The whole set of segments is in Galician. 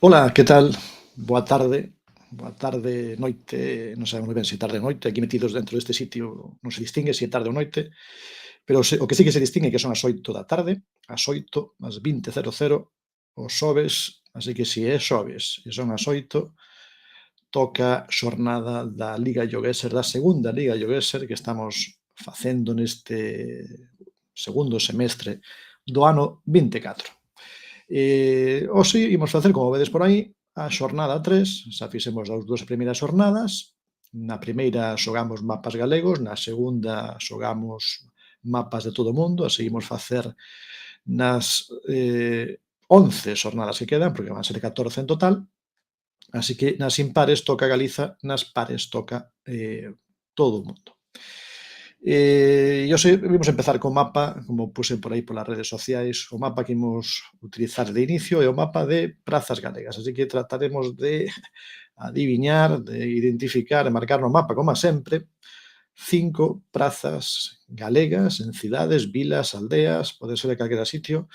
Ola, que tal? Boa tarde. Boa tarde, noite, non sabemos moi ben se tarde ou noite, aquí metidos dentro deste sitio non se distingue se é tarde ou noite, pero o que sí que se distingue é que son as 8 da tarde, as 8, as 20:00, os xoves, así que si é xoves e son as 8, toca xornada da Liga Llogueser, da segunda Liga Llogueser que estamos facendo neste segundo semestre do ano 24. Hoxe imos facer, como vedes por aí, a xornada 3, xa fixemos as dúas primeiras xornadas. Na primeira xogamos mapas galegos, na segunda xogamos mapas de todo o mundo, e seguimos facer nas 11 xornadas que quedan, porque van ser 14 en total, así que nas impares toca Galiza, nas pares toca todo o mundo. E hoxe vimos empezar co mapa, como puse por aí polas redes sociais, o mapa que imos utilizar de inicio é o mapa de prazas galegas, así que trataremos de adiviñar, de identificar e marcar no mapa, como sempre, 5 prazas galegas en cidades, vilas, aldeas, pode ser de calquera sitio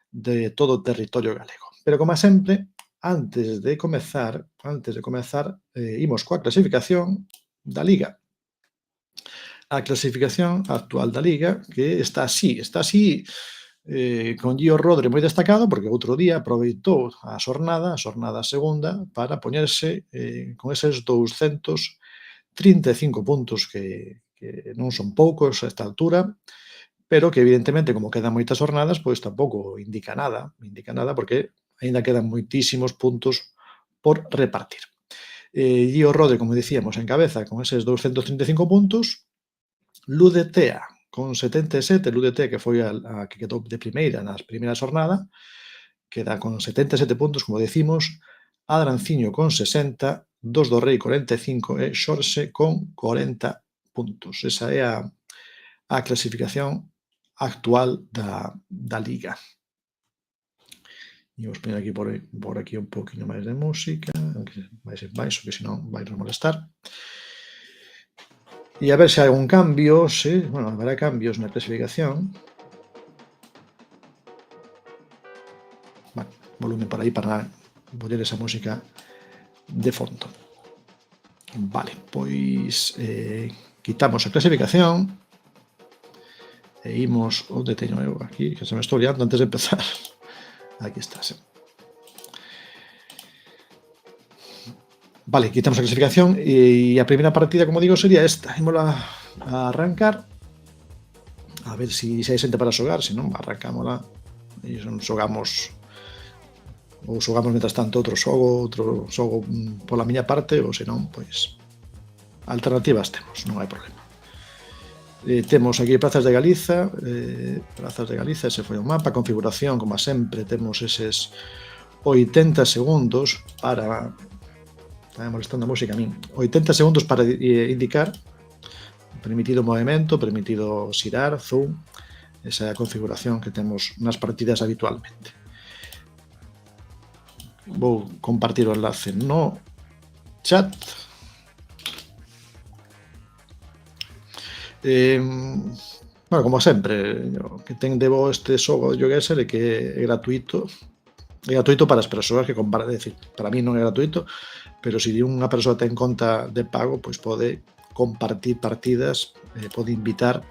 de todo o territorio galego. Pero, como sempre, antes de comezar, imos coa clasificación da Liga. A clasificación actual da Liga, que está así, con Gio Rodri moi destacado, porque outro día aproveitou a xornada segunda, para poñerse con eses 235 puntos que non son poucos a esta altura, pero que evidentemente, como quedan moitas xornadas, pois tampouco indica nada porque aínda quedan moitísimos puntos por repartir. Gio Rodri, como dicíamos, encabeza con eses 235 puntos. Ludetea con 77, Ludetea que foi a que quedou de primeira nas primeiras xornada, queda con 77 puntos, como decimos, Adranciño con 60, Dos do Rei 45 e Xorxe con 40 puntos. Esa é a clasificación actual da Liga. Imos poñer aquí por aquí un poquinho máis de música, aunque vai ser baixo, que senón vai nos molestar. E a ver se hai algún cambio, haberá cambios na clasificación. Bueno, volumen por aí para poñer esa música de fondo. Vale, pois quitamos a clasificación e imos onde teño eu aquí, que se me estou liando antes de empezar. Aquí está, sí. Vale, quitamos a clasificación e a primeira partida, como digo, sería esta. Ímola a arrancar, a ver se hai xente para xogar, se non, arrancámola e xogamos mentras tanto outro xogo pola miña parte, ou senón, pois alternativas temos, non hai problema. Temos aquí Prazas de Galiza, ese foi o mapa, configuración, como sempre, temos eses 80 segundos para... Está molestando a música a min. 80 segundos para indicar permitido movimento, permitido xirar, zoom, esa é a configuración que temos nas partidas habitualmente. Vou compartir o enlace no chat. Bueno, como sempre, o que ten de bo este xogo de Llogueser é que é gratuito. É gratuito para as persoas que comparten, é dicir, para mí non é gratuito, pero se unha persoa ten conta de pago, pois pode compartir partidas, pode invitar,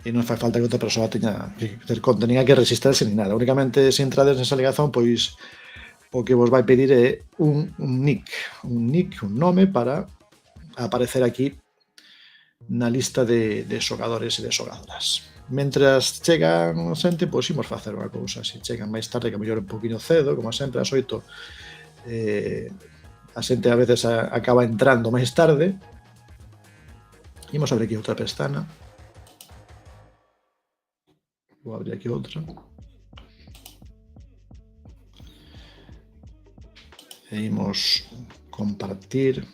e non fai falta que outra persoa teña que ter conta, nin hai que registrarse ni nada. Únicamente, se entrades nesa ligazón, pois o que vos vai pedir é un nick, un nome para aparecer aquí na lista de xogadores e de xogadoras. Mentras chegan xente, pois imos facer unha cousa. Se chegan máis tarde, que a mellor un poquinho cedo, como sempre, ás 8, a xente a veces acaba entrando máis tarde. Imos abrir aquí outra pestana. Vou abrir aquí outra. E imos compartir.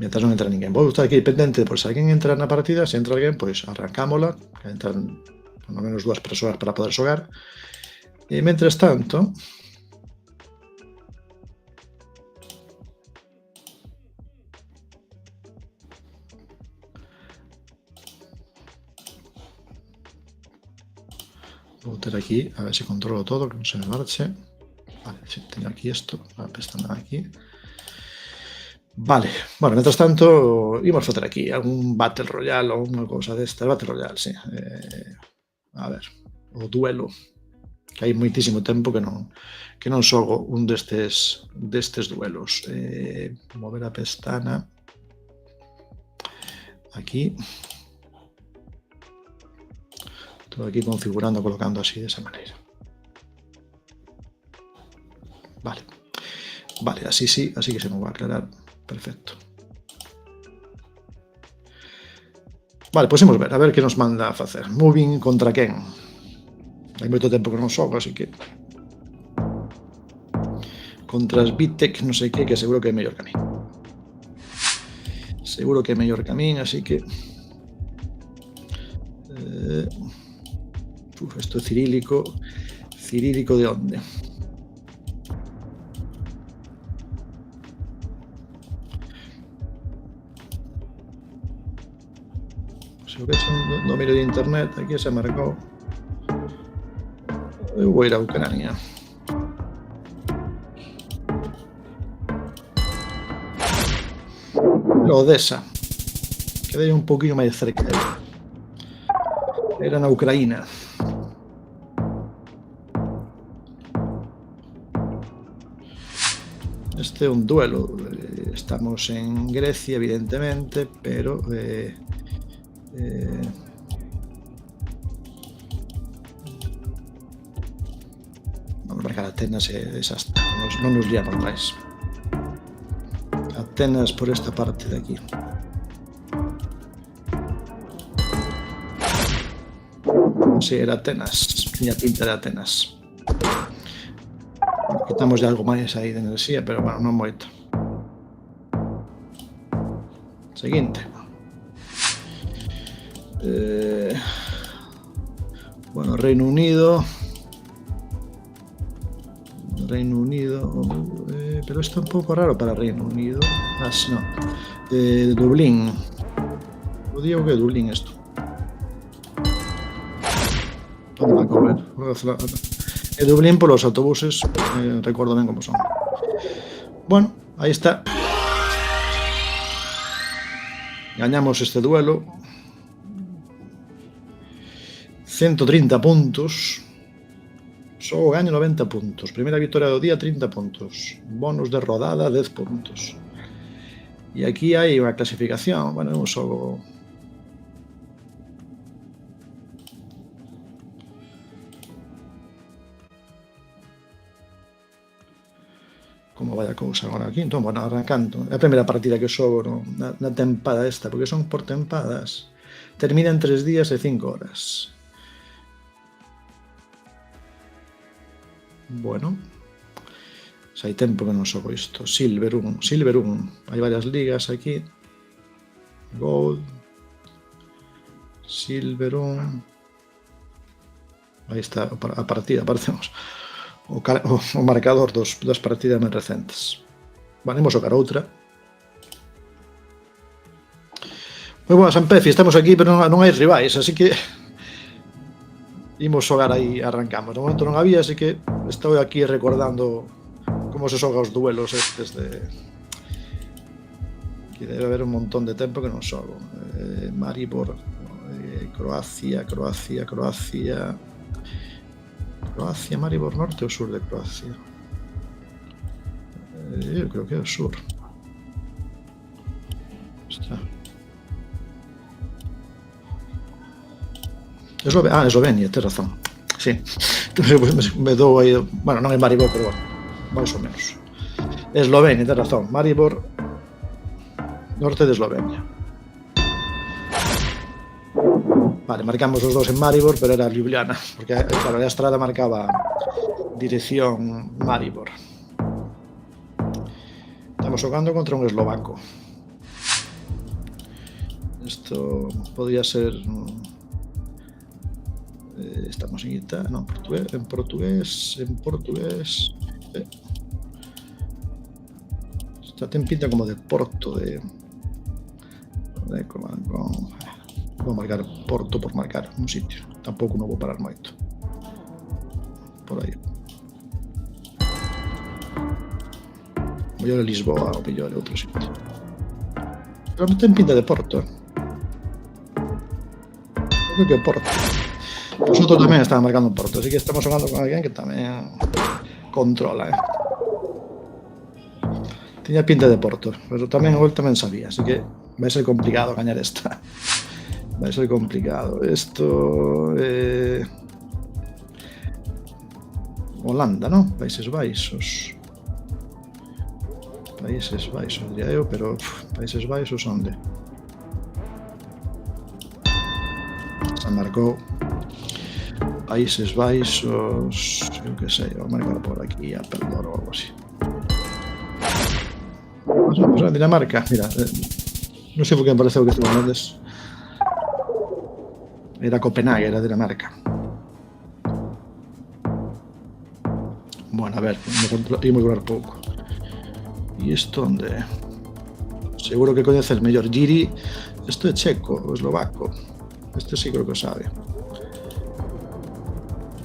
Mientras non entra ninguén. Vou estar aquí pendente por se alguén entra na partida. Se entra alguén, pois arrancámola, que entran polo menos 2 persoas para poder xogar. E mentres tanto, Vou ter aquí, a ver se controlo todo, que non se me marche. Vale, sí, teño aquí isto, a pestaña aquí. Vale, bueno, mientras tanto, imos facer aquí algún Battle Royale ou unha cousa desta. Battle Royale, sí. A ver, o duelo, que hai moitísimo tempo que non xogo un destes duelos. Mover a pestana. Aquí. Todo aquí configurando, colocando así de esa maneira. Vale. Vale, así sí, así que se me va a aclarar. Perfecto. Vale, pois imos ver, a ver que nos manda a facer. Moving contra quen? Hai moito tempo que non xogo, así que... Contra as Vitek, non sei que seguro que é mellor que a mí. Seguro que é mellor que a mí, así que... Isto é cirílico. Cirílico de onde? Se o ves un domínio de internet, aquí se marcou. Eu vou ir a Ucrania. Odessa. Quedei un poquinho máis cerca. Era na Ucraína. Este é un duelo. Estamos en Grecia, evidentemente, pero... vamos a marcar Atenas e desastre. Non nos liamos máis. Atenas por esta parte de aquí. Si, era Atenas. Tiña pinta de Atenas. Quitamos de algo máis aí de enerxía, pero bueno, non moito. Seguinte. Bueno, Reino Unido. Pero isto é un pouco raro para Reino Unido. No. Dublín. O digo que é Dublín isto. Onde va a comer? É Dublín polos autobuses, recordo ben como son. Bueno, aí está. Gañamos este duelo. 130 puntos. Só gaño 90 puntos. Primeira victoria do día, 30 puntos. Bonus de rodada, 10 puntos. E aquí hai unha clasificación. Bueno, é un xogo... Como vai a cousa agora aquí? Entón, bueno, arrancando. É a primeira partida que xogo na tempada esta, porque son por tempadas. Termina en 3 días e 5 horas. Bueno, xa hai tempo que non xogo isto. Silver 1. Hai varias ligas aquí. Gold. Silver 1. Aí está a partida, parecemos. O marcador das partidas máis recentes. Vale, imos xogar outra. Moi boa, Sanpefi, estamos aquí, pero non hai rivais, así que imos xogar aí, arrancamos. De momento non había, así que estou aquí recordando como se xoga os duelos estes de... Aquí debe haber un montón de tempo que non xogo. Maribor, Croacia... Croacia, Maribor, norte ou sur de Croacia? Eu creo que é o sur. Está. Eslovenia, tes razón. Sí. Me dou aí... Bueno, non é Maribor, pero bueno, máis ou menos. Eslovenia, tes razón. Maribor, norte de Eslovenia. Vale, marcamos os dos en Maribor, pero era Ljubljana, porque, claro, a estrada marcaba dirección Maribor. Estamos xogando contra un eslovaco. Isto podría ser... Estamos en Italia, no, en portugués. Esta ten pinta como de Porto, vou marcar Porto por marcar un sitio. Tampouco non vou parar moito. por aí. O mellor é Lisboa, o mellor é outro sitio. Pero non ten pinta de Porto. Eu creo que é Porto. Os outros tamén estaban marcando Porto, así que estamos xogando con alguén que tamén controla, Tiña pinta de Porto, pero tamén o tamén sabía, así que vai ser complicado gañar esta. Vai ser complicado. Isto Holanda, non? Países Baixos. Países Baixos, diría eu, pero Países Baixos onde? Se marcou Países Baixos, eu que sei, vou marcar por aquí a Perdor ou algo así. Vamos a Dinamarca, mira, non sei por que me pareceu que estuvo en Londres. Era Copenhague, era Dinamarca. Bueno, a ver, imos durar pouco. E isto onde é? Seguro que coñeces mellor. Jiri, isto é checo, o eslovaco. Este sí creo que o sabe.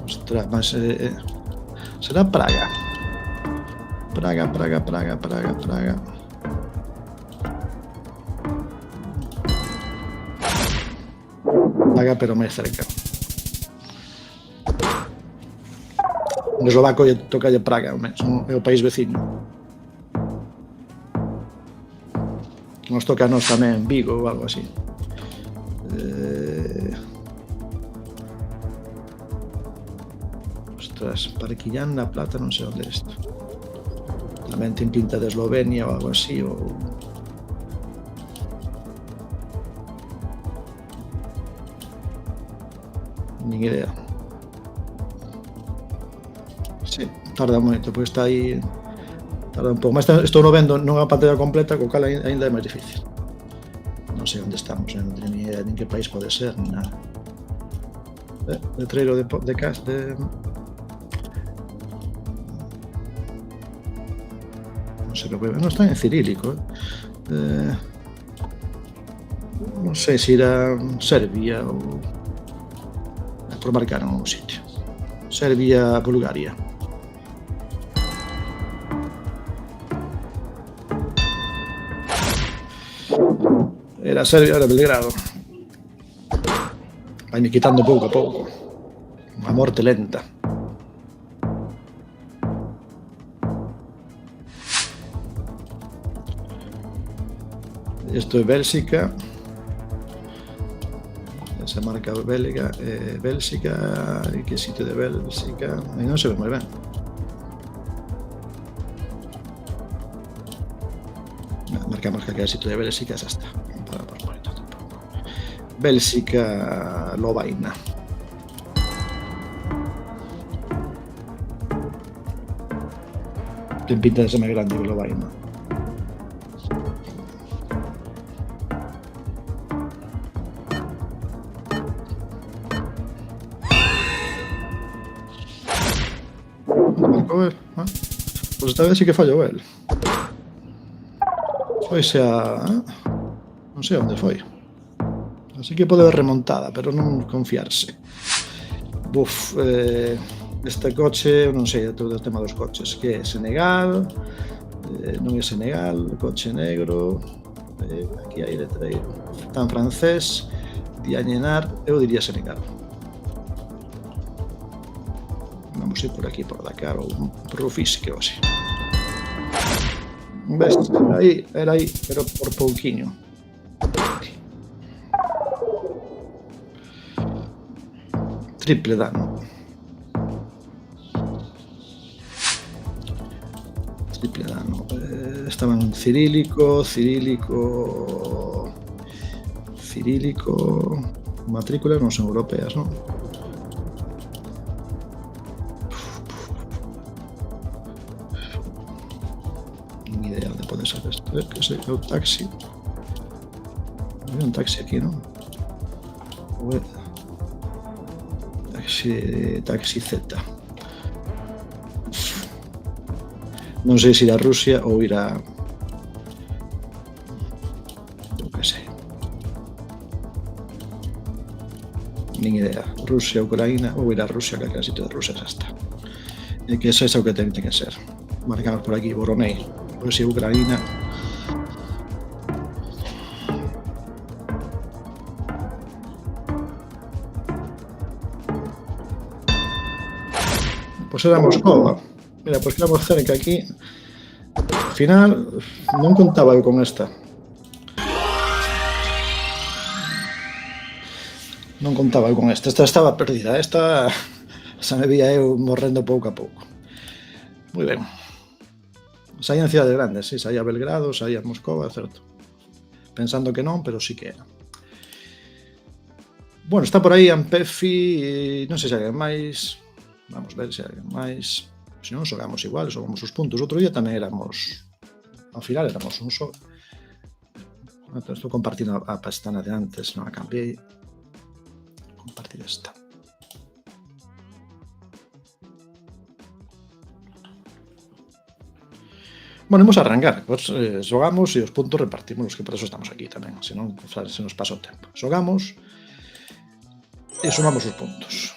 Ostras, mas será Praga. Praga. Praga, pero máis cerca. O eslovaco tocalle Praga, é o país veciño. Nos toca a nós tamén Vigo ou algo así. Ostras, Parquillán na Plata, non sei onde é isto. Tamén ten pinta de Eslovenia ou algo así, ou... Nin idea. Sí, tarda moito, porque está aí... Tarda un pouco. Mas estou no vendo nunha pantalla completa, co cal ainda é máis difícil. Non sei onde estamos, non teño ni idea nin que país pode ser, nin nada. Letreiro de non sei que pode ver. Non está en cirílico, non sei se irá Serbia ou... por marcar en un sitio. Serbia, Bulgaria. Era Serbia, era Belgrado. Vaime quitando pouco a pouco. A morte lenta. Isto é Bélxica. Se marca Bélgica. E que sitio de Bélxica? E non se ve moi ben. Marcamos que aquel sitio de Bélxica xa está. Bélxica, Lovaina. Ten pinta de ser máis grande que Lovaina. Marcou el, Pois esta vez sí que fallou el. Foise a... non sei onde foi. Así que pode haber remontada, pero non confiarse. Este coche, non sei todo o tema dos coches, que é Senegal, non é Senegal, coche negro, aquí hai letreiro, tan francés, Diañenar, eu diría Senegal. Vamos ir por aquí, por Dakar, ou por Rufisque, ou así. Ves, era aí, pero por pouquiño. Triple dano. Estaban cirílico, matrículas non son europeas, non? Ni idea onde pode ser isto. Que sei, é o taxi. Hai un taxi aquí, non? Taxi Z. Non sei se ir a Rusia ou ir a... eu que sei. Nin idea. Rusia, Ucraína, ou ir a Rusia, que é o sitio de Rusia xa está. e que ese é o que ten que ser. Marcamos por aquí, Voronei, Rusia e Ucraína. Pois era Moscova. Mira, pois quedamos cerca aquí. Al final, non contaba eu con esta. Non contaba eu con esta. Esta estaba perdida. Esta xa me vía eu morrendo pouco a pouco. Moi ben. Saía en cidades grandes, sí, saía Belgrado, saía Moscova, certo. Pensando que non, pero sí que era. Bueno, está por aí Ampefi, non sei se hai máis. Vamos ver se hai máis. Se non, xogamos igual, xogamos os puntos. Outro día tamén éramos, ao final éramos un só. Estou compartindo a pastana de antes, non a cambiei. Compartir esta. Bueno, imos a arrancar. Pues, xogamos e os puntos repartimos, que por eso estamos aquí tamén. Se non, se nos pasa o tempo. Xogamos e sumamos os puntos.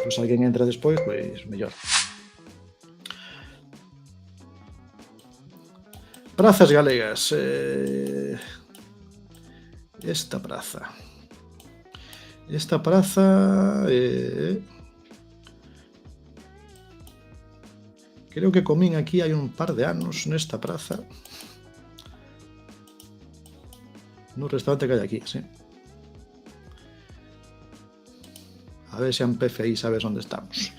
Pois alguén entra despois, pois mellor. Prazas galegas. Esta praza. Esta praza... creo que comín aquí hai un par de anos nesta praza. No restaurante que hai aquí, sí. A ver se Ampefe aí sabes onde estamos.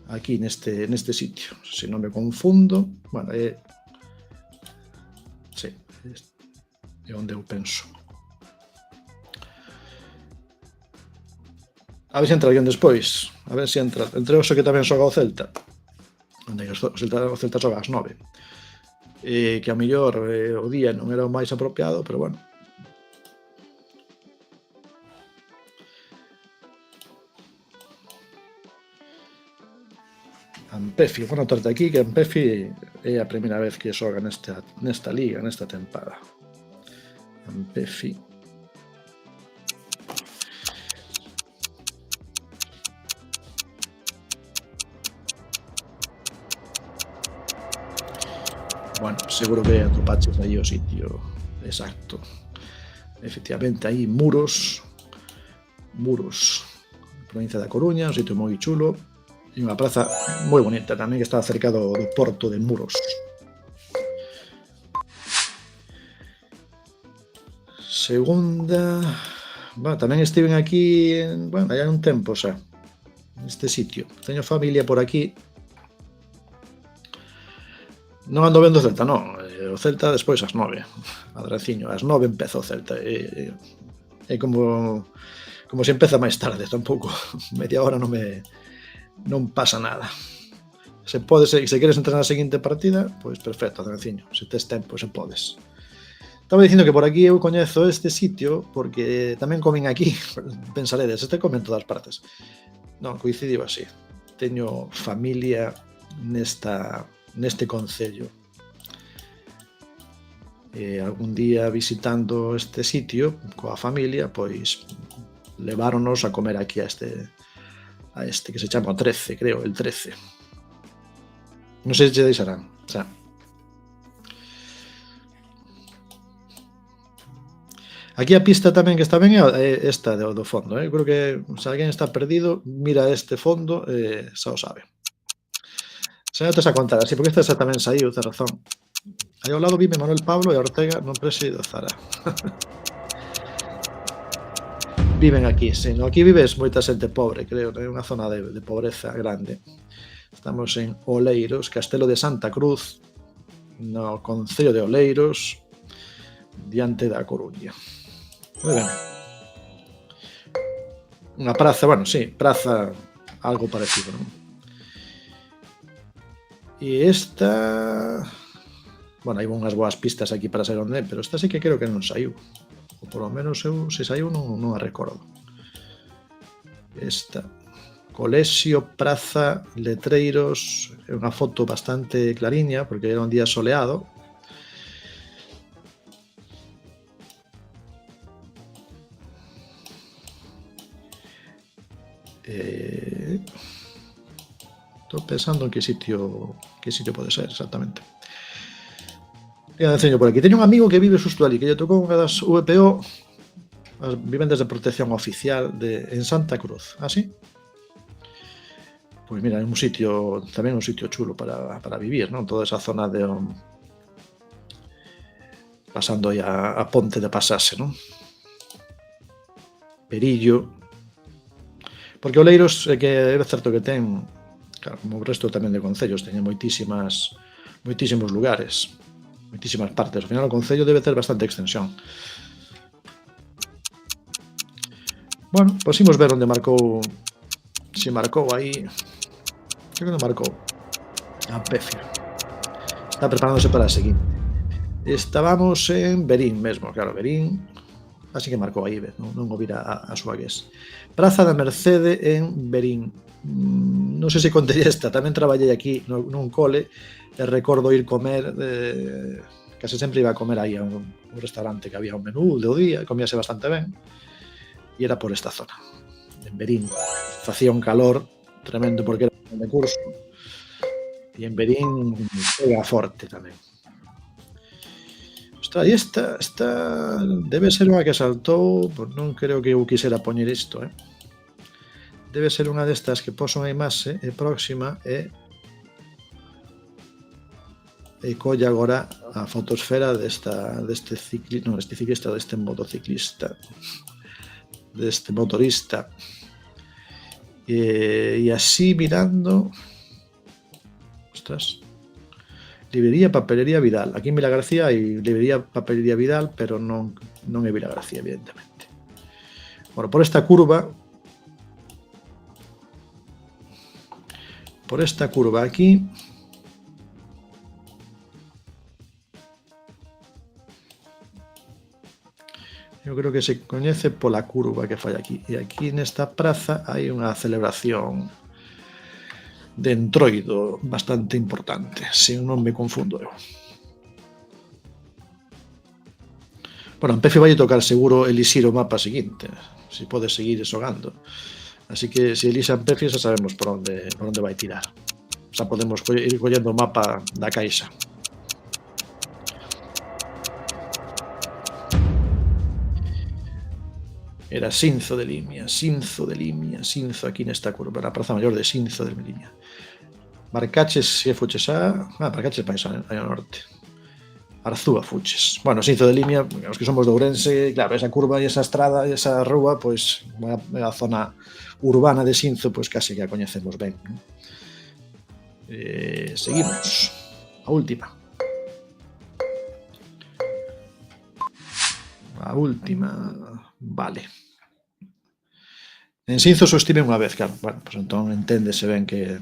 Aquí neste sitio, se non me confundo. Bueno, sí, é onde eu penso. A ver se entra alguén despois. A ver se entra. Entre os que tamén xoga o Celta. Onde o Celta xoga ás 9. Que a mellor o día non era o máis apropiado, pero bueno. Ampefi, vou anotarte aquí que Ampefi é a primeira vez que xoga nesta liga, nesta tempada. Ampefi. Bueno, seguro que atopaches aí o sitio exacto. Efectivamente, aí Muros, provincia da Coruña, un sitio moi chulo. E unha praza moi bonita tamén que está cerca do porto de Muros. Segunda... Bueno, tamén estiven aquí, bueno, hai un tempo xa, neste sitio. Teño familia por aquí. Non ando vendo o Celta, non. O Celta despois ás 9. Adraciño, ás 9 empeza o Celta. É como se empeza máis tarde, tampouco. Media hora non pasa nada. Se queres entrar na seguinte partida, pois perfecto, Adraciño. Se tes tempo, se podes. Estaba dicindo que por aquí eu coñezo este sitio porque tamén comín aquí. Pensaredes, este come en todas partes. Non, coincidiu así. Teño familia neste concello. Algún día visitando este sitio coa familia, pois leváronos a comer aquí a este que se chama o 13, creo, el 13. Non sei se deixarán, xa. Aquí a pista tamén que está ben é esta do fondo, creo que se alguén está perdido, mira este fondo e xa o sabe. Xa non te a contar así, porque esta xa tamén saiu, tes razón. Aí ao lado vive Manuel Pablo e Ortega non presido Zara. Viven aquí, sí. Aquí vives moita xente pobre, creo, é unha zona de pobreza grande. Estamos en Oleiros, Castelo de Santa Cruz, no concello de Oleiros, diante da Coruña. Moi ben. Unha praza, bueno, sí, praza algo parecido, non? E esta... Bueno, hai unhas boas pistas aquí para saber onde, pero esta sí que creo que non saiu. Ou polo menos eu, se saiu, non a recordo. Esta. Colexio, praza, letreiros. É unha foto bastante clariña, porque era un día soleado. Estou pensando en que sitio pode ser exactamente. E enseño por aquí. Teño un amigo que vive xusto ali, que lle tocou unha das VPO, as vivendas de protección oficial en Santa Cruz. ¿Ah, sí? Pois mira, é un sitio, tamén un sitio chulo para vivir, non? Toda esa zona de pasando aí a ponte de Pasase, non? Perillo. Porque Oleiros é que é certo que ten, claro, como o resto tamén de concellos, teñen moitísimos lugares, moitísimas partes. Ao final o concello debe ter bastante extensión. Bueno, pois imos ver onde marcou, se marcou aí, creo que non marcou a Pefia. Está preparándose para a seguinte. Estábamos en Verín mesmo, claro, Verín, así que marcou aí, non o vira a súa gues. Praza da Mercede en Verín. Non sei se contei esta, tamén traballei aquí nun cole e recordo ir comer, case sempre iba a comer aí a un restaurante que había un menú do día, comíase bastante ben, e era por esta zona, en Verín. Facía un calor tremendo porque era de curso, e en Verín pega forte tamén. Ostras, e esta debe ser unha que saltou, pois non creo que eu quisera poñer isto, debe ser unha destas que poso unha imaxe e próxima e colle agora a fotosfera deste ciclista, deste motociclista, deste motorista, e así mirando, ostras, librería Papelería Vidal. Aquí en Vilagarcía hai librería Papelería Vidal, pero non é Vilagarcía, evidentemente. Bueno, por esta curva aquí, eu creo que se coñece pola curva que fai aquí. E aquí nesta praza hai unha celebración de Entroido bastante importante, se non me confundo eu. Bueno, en Pefe vai tocar seguro elixir o mapa seguinte, se pode seguir xogando. Así que se elixa en Pefe xa sabemos por onde vai tirar. Xa podemos ir collendo o mapa da caixa. Era Sinzo de Limia, aquí nesta curva, na Praza Maior de Sinzo de Limia. Marcaches que fuches marcaches máis ao norte. Arzúa fuches. Bueno, Sinzo de Limia, os que somos de Ourense, claro, esa curva e esa estrada e esa rúa, pois a zona urbana de Sinzo, pois case que a coñecemos ben. Seguimos. A última. Vale. En Sinzo só estive unha vez, claro. Bueno, pois entón enténdese ben que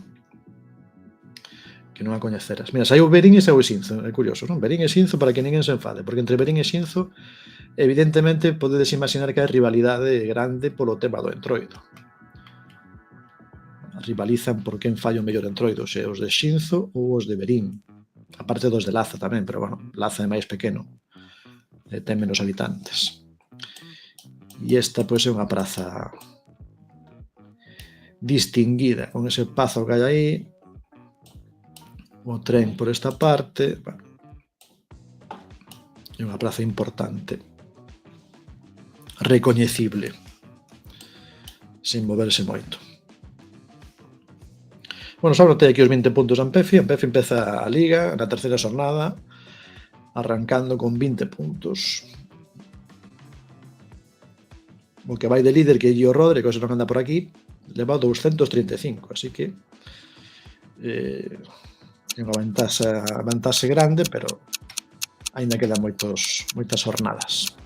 non a coñeceras. Mira, saiu Verín e saiu Sinzo, é curioso, non? Verín e Sinzo para que ninguén se enfade, porque entre Verín e Sinzo, evidentemente, podedes imaginar que hai rivalidade grande polo tema do Entroido. Rivalizan por quen fai o mellor Entroido, se os de Sinzo ou os de Verín. Aparte dos de Laza tamén, pero, bueno, Laza é máis pequeno, ten menos habitantes. E esta, pois, é unha praza distinguida, con ese pazo que hai aí, o tren por esta parte, bueno, é unha praza importante, recoñecible, sin moverse moito. Bueno, só notei aquí os 20 puntos en Pefi empeza a Liga na terceira xornada, arrancando con 20 puntos. O que vai de líder, que é Gio Rodre, que non anda por aquí, leva 235, así que é unha vantaxe grande, pero aínda quedan moitas jornadas.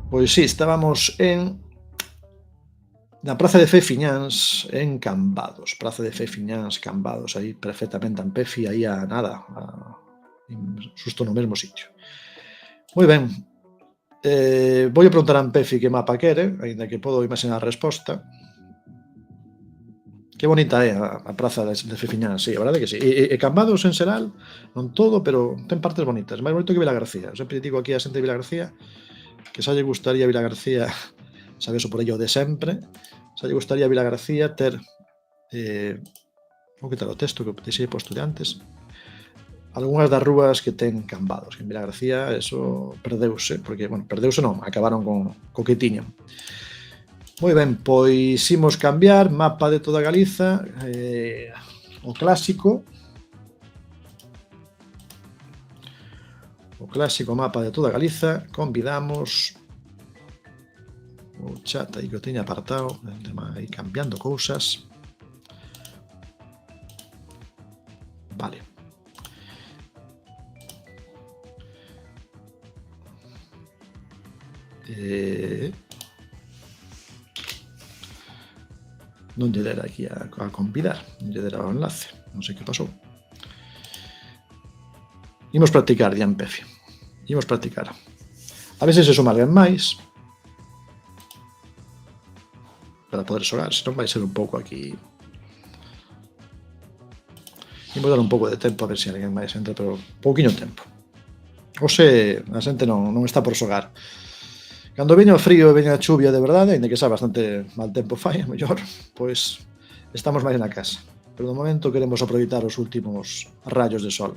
Pois sí, estábamos na Praza de Fefiñáns, en Cambados. Praza de Fefiñáns, Cambados, aí perfectamente en Pefi, aí a nada, xusto no mesmo sitio. Moi ben. Vou preguntar a Pefi que mapa quere, aínda que podo imaginar a resposta. Que bonita é a praza de Fefiñáns, sí, a verdade que sí. E Cambados en xeral, non todo, pero ten partes bonitas, máis bonito que Vilagarcía. Eu sempre digo aquí a xente de Vilagarcía que xa lle gustaría Vilagarcía sabes o por ello de sempre. Xa lle gustaría a Vilagarcía ter vou quitar o texto que deixei posto de antes. Algúnas das rúas que ten cambados. En Vilagarcía eso perdeuse, porque, bueno, perdeuse non, acabaron co que tiñan. Moi ben, pois imos cambiar mapa de toda Galiza, o clásico mapa de toda Galiza. Convidamos o chat aí que o teña apartado, aí cambiando cousas. Vale. Non lle dera aquí a convidar, non lle dera o enlace, non sei que pasou. Imos practicar, Dian Pefi. Imos practicar. A veces se suma alguén máis para poder xogar, senón vai ser un pouco aquí. Imos dar un pouco de tempo a ver se alguén máis entra, pero pouquiño tempo. Ose a xente non está por xogar. Cando veña o frío e veña a chuvia de verdade, ainda que xa bastante mal tempo fai, a mellor, pois estamos máis na casa. Pero no momento queremos aproveitar os últimos rayos de sol.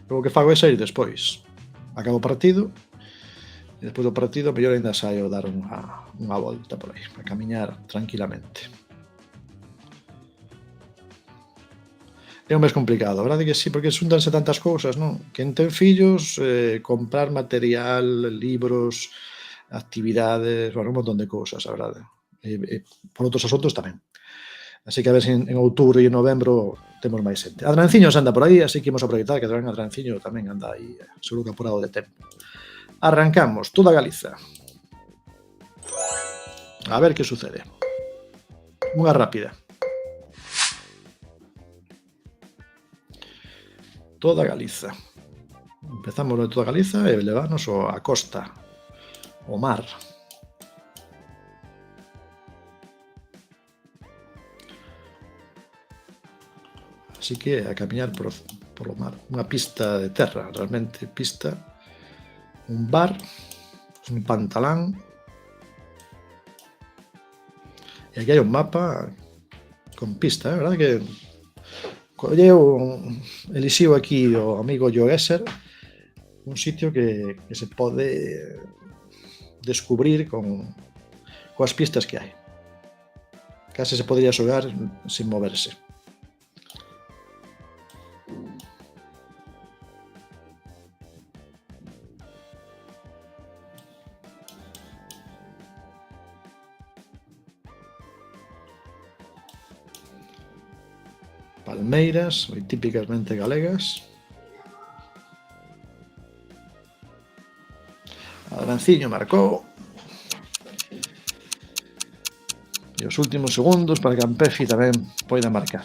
O que fago é sair despois. Acabo o partido, e despois do partido, mellor ainda saio a dar unha volta por aí, a camiñar tranquilamente. É un mes complicado, a verdade que sí, porque xuntanse tantas cousas, non? Quen ten fillos, comprar material, libros, actividades, bueno, un montón de cousas, a verdade. Por outros asuntos tamén. Así que a ver se en outubro e en novembro temos máis xente. Adranciño anda por aí, así que imos aproveitar que Adranciño tamén anda aí, seguro que apurado de tempo. Arrancamos, toda Galiza. A ver que sucede. Unha rápida. Toda Galiza. Empezamos de toda Galiza e levámonos a costa, o mar. Así que a camiñar por o mar. Unha pista de terra, realmente pista. Un bar, un pantalán. E aquí hai un mapa con pista, verdade que elixiu aquí o amigo GeoGuessr un sitio que se pode descubrir coas pistas que hai. Case se podría xogar sin moverse. Palmeiras, moi típicamente galegas. Adranciño marcou. E os últimos segundos para que Ampefi tamén poida marcar.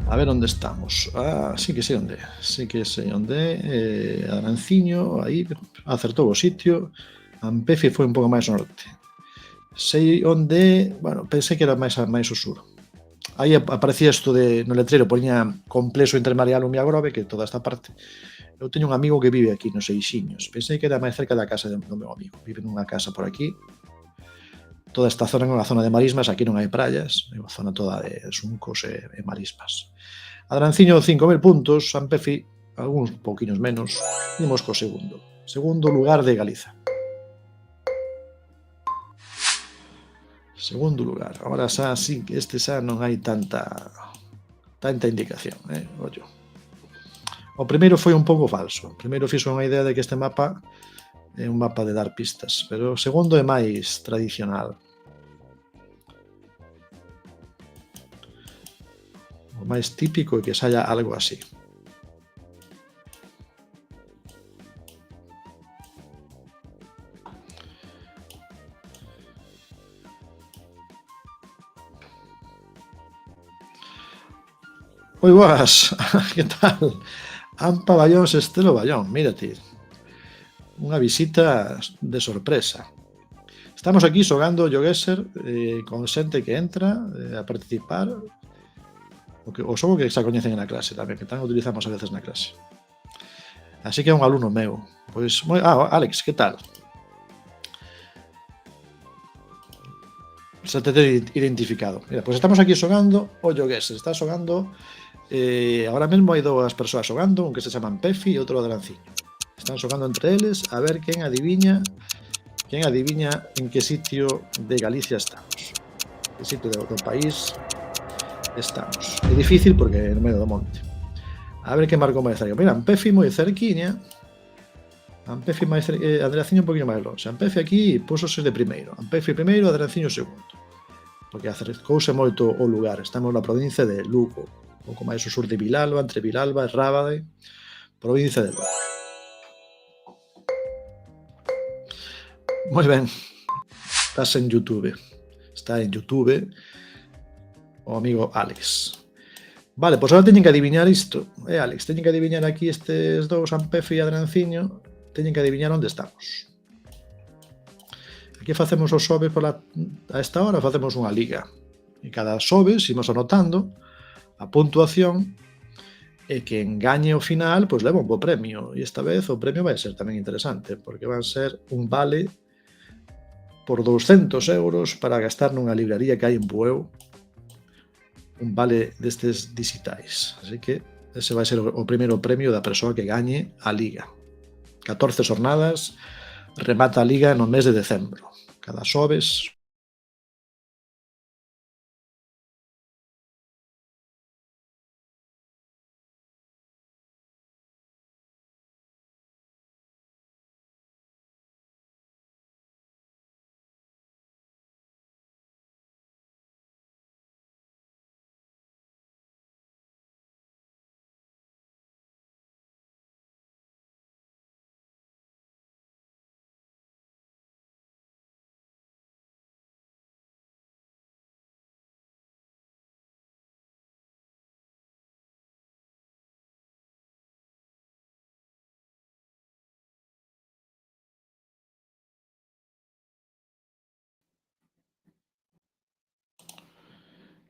A ver onde estamos. Sí que sei onde. Sí que sei onde. Adranciño, aí acertou o sitio. Ampefi foi un pouco máis ao norte. Sei onde, bueno, pensei que era máis o sur. Aí aparecía isto no letreiro, poña complexo intermareal Umiagrove, que toda esta parte. Eu teño un amigo que vive aquí nos Eixiños. Pensei que era máis cerca da casa do meu amigo. Vive nunha casa por aquí. Toda esta zona é unha zona de marismas, aquí non hai praias, é unha zona toda de suncos e marismas. Adranciño 5.000 puntos, Ampefi algúns pouquiños menos. Imos co segundo. Segundo lugar de Galiza. Segundo lugar. Ahora xa sí que xa non hai tanta indicación, ollo. O primeiro foi un pouco falso. O primeiro fixo unha idea de que este mapa é un mapa de dar pistas, pero o segundo é máis tradicional. O máis típico é que saia algo así. Moi boas, que tal? Ampa Ballón, Estelo Ballón, mira ti. Unha visita de sorpresa. Estamos aquí xogando GeoGuessr con xente que entra a participar. O xogo que xa coñecen na clase tamén, que tan utilizamos a veces na clase. Así que é un alumno meu. Pois, Alex, que tal? Xa te teño identificado. Mira, pois estamos aquí xogando o Yogues. Está xogando agora mesmo hai dúas persoas xogando, un que se chaman Pefi e outro Adranciño. Están xogando entre eles a ver quen adiviña en que sitio de Galicia estamos. Que sitio do país estamos. É difícil porque é no medio do monte. A ver quen marcou máis cerca. Mira, Ampefi moi cerquiña. Ampefi máis cerquiña, Adranciño un poquinho máis longe. Ampefi aquí pusose de primeiro. Ampefi primeiro, Adranciño segundo. Porque acercouse moito o lugar. Estamos na provincia de Lugo. Un pouco máis ao sur de Vilalba, entre Vilalba e Rábade. Provincia de Lugo. Moi ben. Estás en YouTube. Está en YouTube o amigo Alex. Vale, pois agora teñen que adiviñar isto. Alex, teñen que adiviñar aquí estes dous, Ampefi e Adranciño. Teñen que adiviñar onde estamos. Aquí facemos os xoves a esta hora, facemos unha liga. E cada xoves imos anotando a puntuación e quen gañe ao final, pois leva un bo premio. E esta vez o premio vai ser tamén interesante, porque van ser un vale por 200 euros para gastar nunha librería que hai en Bueu, un vale destes digitais. Así que ese vai ser o primeiro premio da persoa que gañe a liga. 14 jornadas, remata a liga no mes de decembro. Cada xoves.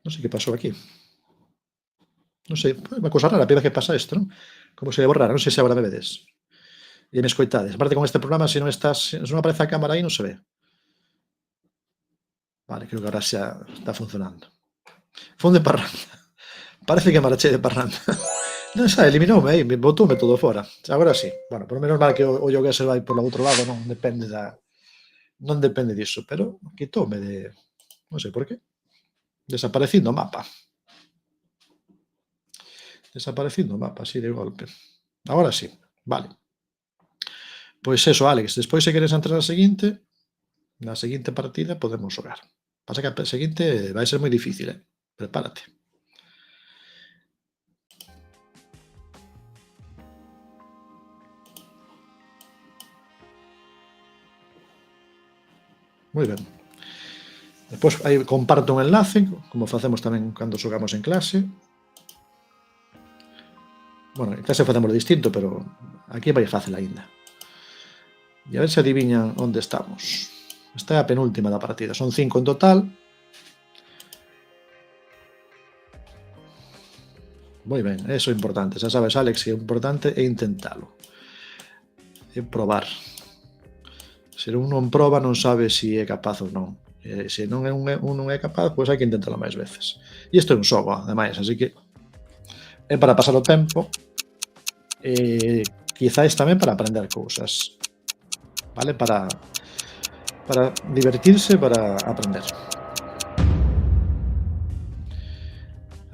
Non sei que pasou aquí. Non sei, unha cousa rara, a primeira vez que pasa isto, non? Como se borrara, non sei se agora me vedes. E me escoitades. Aparte con este programa, se non aparece a cámara aí, non se ve. Vale, creo que ahora xa está funcionando. Fun de parranda. Parece que marchei de parranda. Non sei, eliminoume aí, botoume todo fora. Agora sí. Bueno, por menos mal que o Yogues vai polo outro lado, non depende disso, pero quitoume de... Non sei por qué. Desaparecindo o mapa. Desaparecindo o mapa, así de golpe. Agora sí, vale. Pois eso, Alex, despois se queres entrar na seguinte partida podemos xogar. Pasa que a seguinte vai ser moi difícil, prepárate. Moi ben. Despois aí comparto un enlace, como facemos tamén cando xogamos en clase. Bueno, en clase facemos distinto, pero aquí vai fácil aínda. E a ver se adiviñan onde estamos. Esta é a penúltima da partida. Son 5 en total. Moi ben, eso é importante. Xa sabes, Alex, que é importante é intentalo. É probar. Se un non proba, non sabe se é capaz ou non. Se non é capaz, pois hai que intentalo máis veces. E isto é un xogo, ademais, así que é para pasar o tempo e quizáis tamén para aprender cousas. Vale? Para divertirse, para aprender.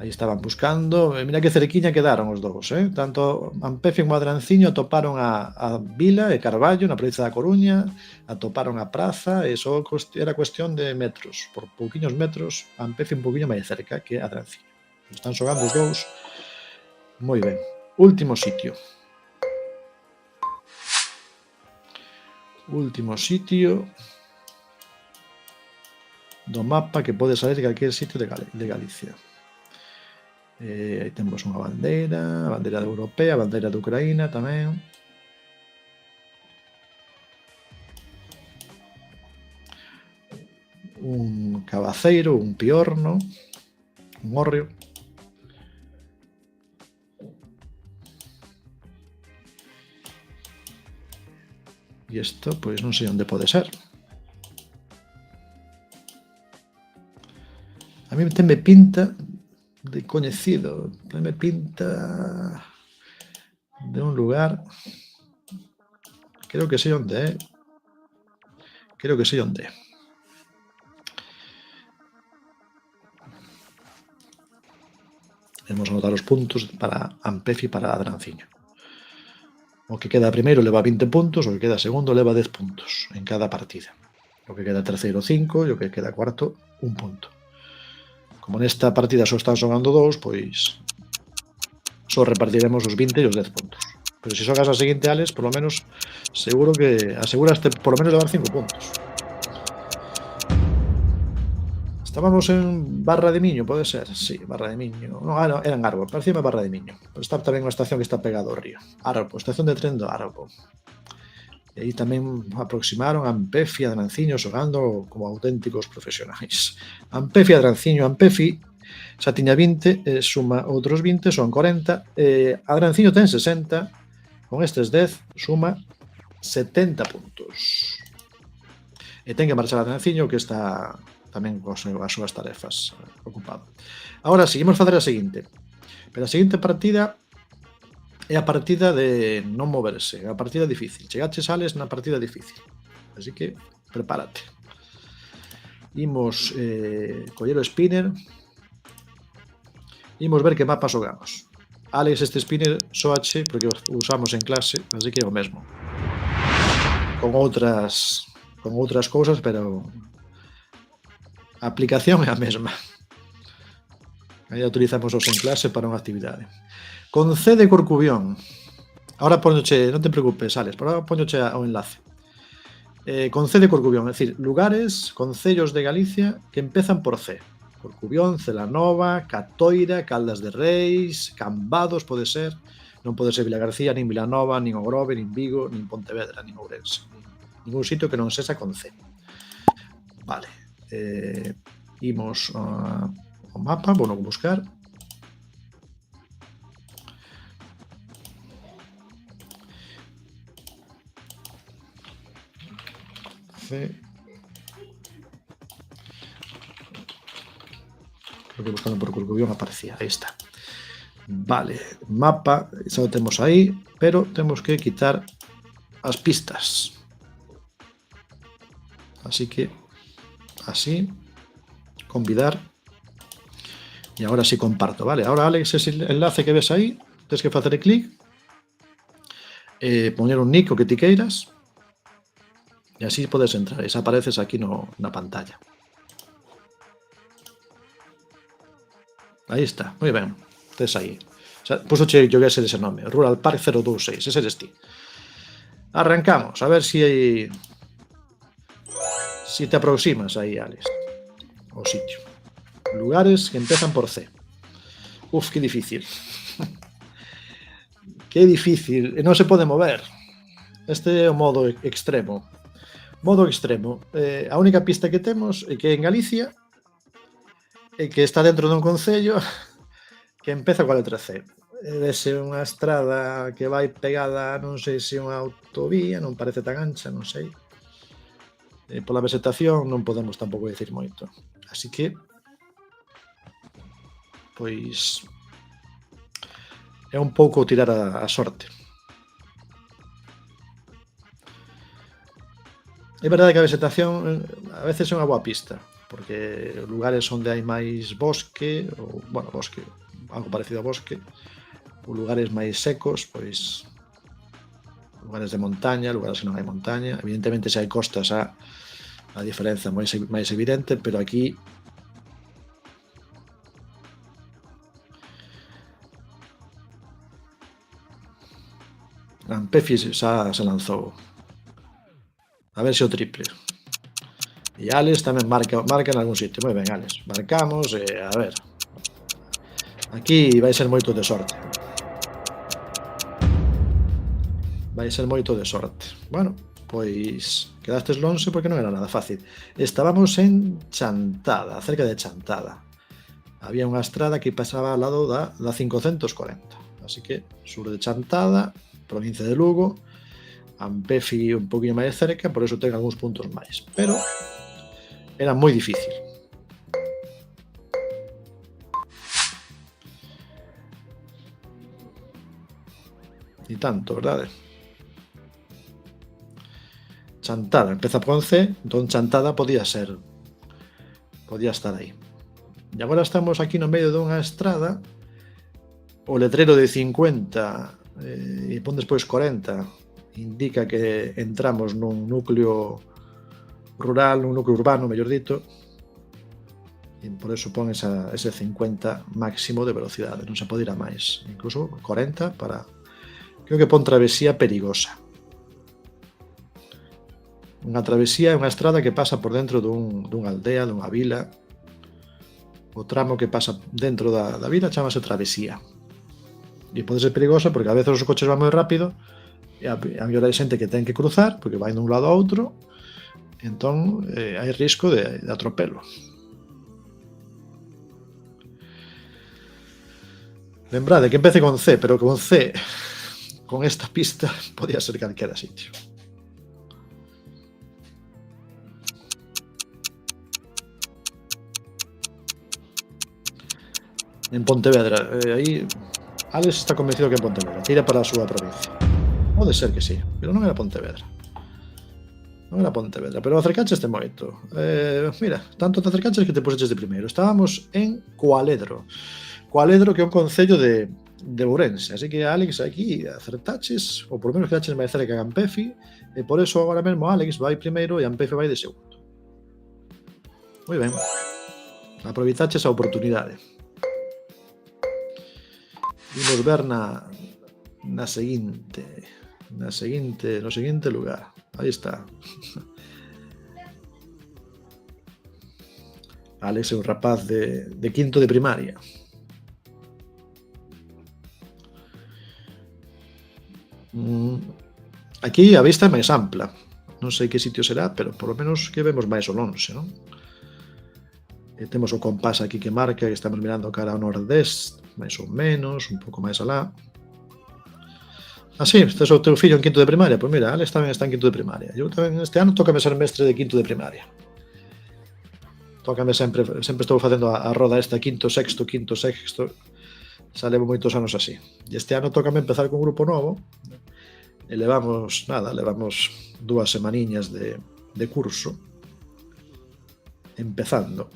Aí estaban buscando, mira que cerquiña quedaron os dous, tanto Ampefi como Adranciño atoparon a vila e Carballo na provincia da Coruña, atoparon a praza e só era cuestión de metros, por pouquiños metros, Ampefi un pouquiño máis cerca que Adranciño. Están xogando os dous moi ben. Último sitio. Último sitio do mapa que pode saber de calquer sitio de Galicia. Aí temos unha bandeira, a bandeira europea, a bandeira de Ucraína tamén. Un cabaceiro, un piorno, un hórreo. E isto, pois non sei onde pode ser. A mí tenme pinta de coñecido, tenme pinta de un lugar. Creo que sei onde é. Creo que sei onde é. Vamos anotar os puntos para Ampeffi e para Adranciño. O que queda primeiro leva 20 puntos, o que queda segundo leva 10 puntos en cada partida. O que queda terceiro 5 e o que queda cuarto 1 punto. Como nesta partida só están xogando 2, pois só repartiremos os 20 e os 10 puntos. Pero se xogas a seguinte, Alex, por lo menos seguro que aseguraste por lo menos levar 5 puntos. Estábamos en Barra de Miño, pode ser? Sí, Barra de Miño. Non, era en Arbo, parecíame Barra de Miño. Pero está tamén unha estación que está pegado ao río. Arbo, estación de tren do Arbo. E aí tamén aproximaron a Ampeffi e Adranciño xogando como auténticos profesionais. Ampeffi e Adranciño, Ampeffi xa tiña 20, suma outros 20, son 40. Adranciño ten 60, con estes 10 suma 70 puntos. E ten que marchar Adranciño, que está tamén coas súas tarefas ocupado. Agora seguimos facer a seguinte. Pero a seguinte partida é a partida de non moverse, é a partida difícil. Chegaches, Alex, na partida difícil. Así que prepárate. Imos coller o spinner. Imos ver que mapa xogamos. Alex, este spinner soache porque o usamos en clase, así que é o mesmo. Con outras cousas, pero a aplicación é a mesma. Aí utilizamos os en clase para unha actividade. Con C de Corcubión. Ahora ponchoche, non te preocupes, Alex, pero ahora ponchoche o enlace. Con C de Corcubión, é dicir, lugares, concellos de Galicia que empezan por C. Corcubión, Celanova, Catoira, Caldas de Reis, Cambados, pode ser. Non pode ser Vilagarcía, nin Vilanova, nin Ogrove, nin Vigo, nin Pontevedra, nin Ourense. Ningún sitio que non sexa con C. Vale. Imos ao mapa, vou buscar. C. Creo que buscando por Corcubión aparecía, aí está. Vale, mapa, xa o temos aí, pero temos que quitar as pistas. Así que así, convidar, e agora sí comparto, vale? Ahora, Alex, ese enlace que ves aí, tens que facer clic, poñer un nick o que ti queiras, e así podes entrar, e xa apareces aquí na pantalla. Aí está, moi ben, tes aí. Puxoche yo que ese nome, Rural Park 026, ese eres ti. Arrancamos, a ver si te aproximas aí, Alex, ao sitio. Lugares que empezan por C. Uf, que difícil. Que difícil. Non se pode mover. Este é o modo extremo. Modo extremo. A única pista que temos é que en Galicia é que está dentro dun concello que empeza coa letra C. Dese unha estrada que vai pegada, non sei se unha autovía, non parece tan ancha, non sei. Pola vegetación non podemos tampouco dicir moito. Así que, pois, é un pouco tirar a sorte. É verdade que a vegetación a veces é unha boa pista, porque lugares onde hai máis bosque, ou, bueno, bosque, algo parecido a bosque, ou lugares máis secos, pois, lugares de montaña, lugares que non hai montaña. Evidentemente, se hai costas, a diferenza máis evidente, pero aquí Ampeffi xa se lanzou. A ver se o triple. E Alex tamén marca en algún sitio. Moi ben, Alex. Marcamos, a ver. Aquí vai ser moito de sorte. Vai ser moito de sorte. Bueno, pois quedastes lonxe porque non era nada fácil. Estábamos en Chantada, cerca de Chantada. Había unha estrada que pasaba ao lado da 540. Así que sur de Chantada, provincia de Lugo, Ampefi un poquinho máis cerca, por eso ten algúns puntos máis, pero era moi difícil. E tanto, verdade? Chantada, empeza con C, entón Chantada podía estar aí. E agora estamos aquí no medio dunha estrada, o letrero de 50 e pon despois 40 indica que entramos nun núcleo rural, nun núcleo urbano, mellor dito, e por eso pon ese 50 máximo de velocidade, non se pode ir a máis, incluso 40 para... Creo que pon travesía perigosa. Unha travesía é unha estrada que pasa por dentro dunha aldea, dunha vila. O tramo que pasa dentro da vila chamase travesía. E pode ser perigosa porque a veces os coches van moi rápido e a mellor hai xente que ten que cruzar porque vai dun lado a outro, entón hai risco de atropelo. Lembrade que empece con C, pero con C, con esta pista, podía ser calquera sitio. En Pontevedra, aí Alex está convencido que é Pontevedra, tira para a súa provincia. Pode ser que sí, pero non era Pontevedra. Non era Pontevedra, pero acercaches moito. Mira, tanto te acercaches que te puseches de primeiro. Estábamos en Cualedro. Cualedro que é un concello de Ourense. Así que, Alex, aquí acertaches, ou por menos quedaches máis cerca que Ampefi, e por eso agora mesmo Alex vai primeiro e Ampefi vai de segundo. Moi ben. Aproveitaches a oportunidade. Vimos ver no seguinte lugar. Aí está. Alex é un rapaz de quinto de primaria. Aquí a vista é máis ampla. Non sei que sitio será, pero por lo menos que vemos máis o lonxe, non? E temos o compás aquí que marca que estamos mirando cara ao nordeste, máis ou menos, un pouco máis alá. Sí, este é o teu fillo en quinto de primaria. Pois mira, Alex tamén está en quinto de primaria. Eu tamén este ano tócame ser mestre de quinto de primaria. Tócame sempre estou facendo a roda esta quinto, sexto. Xa levo moitos anos así. E este ano tócame empezar con un grupo novo. E levamos 2 semaniñas de curso empezando.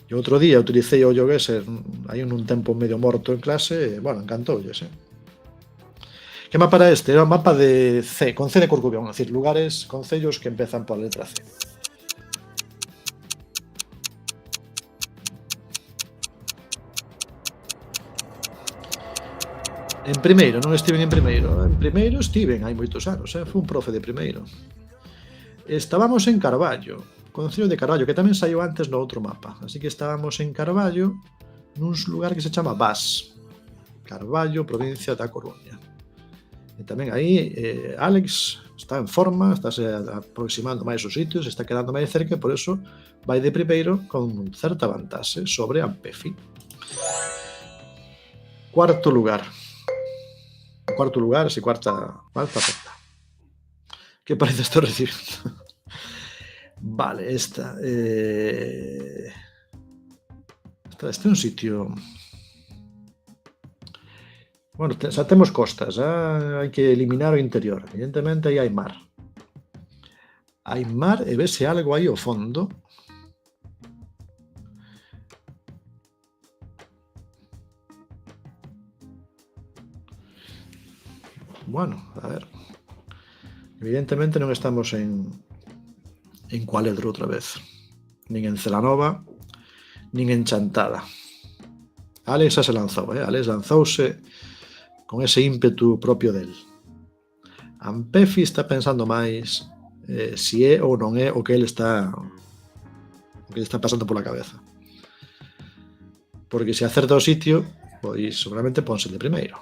E outro día utilicei o GeoGuessr aí nun tempo medio morto en clase e, bueno, encantoulles, Que mapa era este? Era un mapa de C, con C de Corcubión, é dicir, lugares, concellos que empezan pola letra C. En primeiro, non estiven en primeiro. En primeiro estiven hai moitos anos, Fui un profe de primeiro. Estábamos en Carballo, concello de Carballo, que tamén saiu antes no outro mapa. Así que estábamos en Carballo, nun lugar que se chama Bas. Carballo, provincia da Coruña. E tamén aí, Alex está en forma, estáse aproximando máis os sitios, está quedando máis cerca, e por eso vai de primeiro con certa vantaxe sobre Ampefi. Cuarto lugar, certa. Que parece estou recibindo? Vale, esta. Este é un sitio... Bueno, xa temos costas, hai que eliminar o interior. Evidentemente, aí hai mar. Hai mar e vese algo aí ao fondo. Bueno, a ver. Evidentemente non estamos en Cualedro outra vez. Nin en Celanova, nin en Chantada. Alex xa se lanzou, Alex lanzouse con ese ímpetu propio del. Ampefi está pensando máis si é ou non é o que ele está pasando pola cabeza. Porque se acerta o sitio, pois seguramente ponse de primeiro.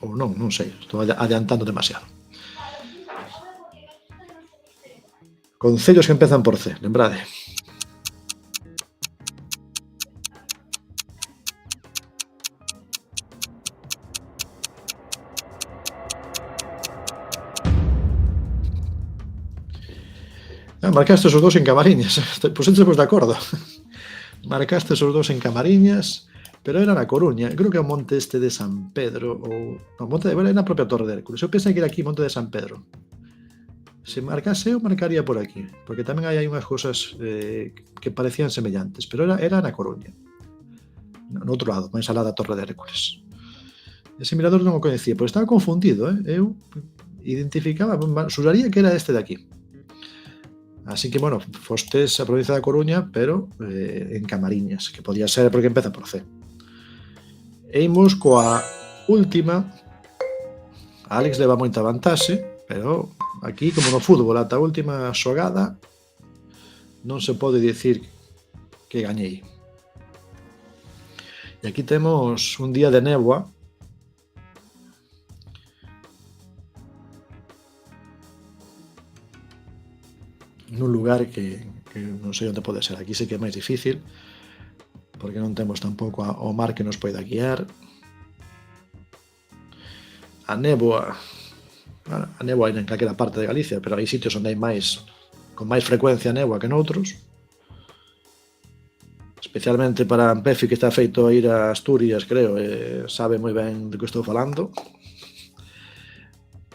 Ou non sei, estou adiantando demasiado. Concellos que empezan por C, lembrade. Marcaste os dous en Camariñas. Pois estamos de acordo. Marcaste os dous en Camariñas, pero era na Coruña. Creo que é o monte este de San Pedro, ou... No, monte de... Era na propia Torre de Hércules. Eu pensei que era aquí, monte de San Pedro. Se marcase eu, marcaría por aquí, porque tamén hai unhas cousas que parecían semellantes, pero era na Coruña. No outro lado, máis alá da Torre de Hércules. Ese mirador non o coñecía, pois estaba confundido, eu identificaba, xuraría que era este de aquí. Así que, bueno, fostes a provincia da Coruña, pero en Camariñas, que podía ser porque empeza por C. E imos coa última. A Alex leva moita vantaxe, pero aquí, como no fútbol, ata a última xogada non se pode dicir que gañei. E aquí temos un día de néboa. Nun lugar que non sei onde pode ser. Aquí sí que é máis difícil, porque non temos tampouco o mar que nos poida guiar. A néboa hai en calquera parte de Galicia, pero hai sitios onde hai máis, con máis frecuencia néboa que noutros. Especialmente para Ampefi, que está feito a ir a Asturias, creo, sabe moi ben de que estou falando,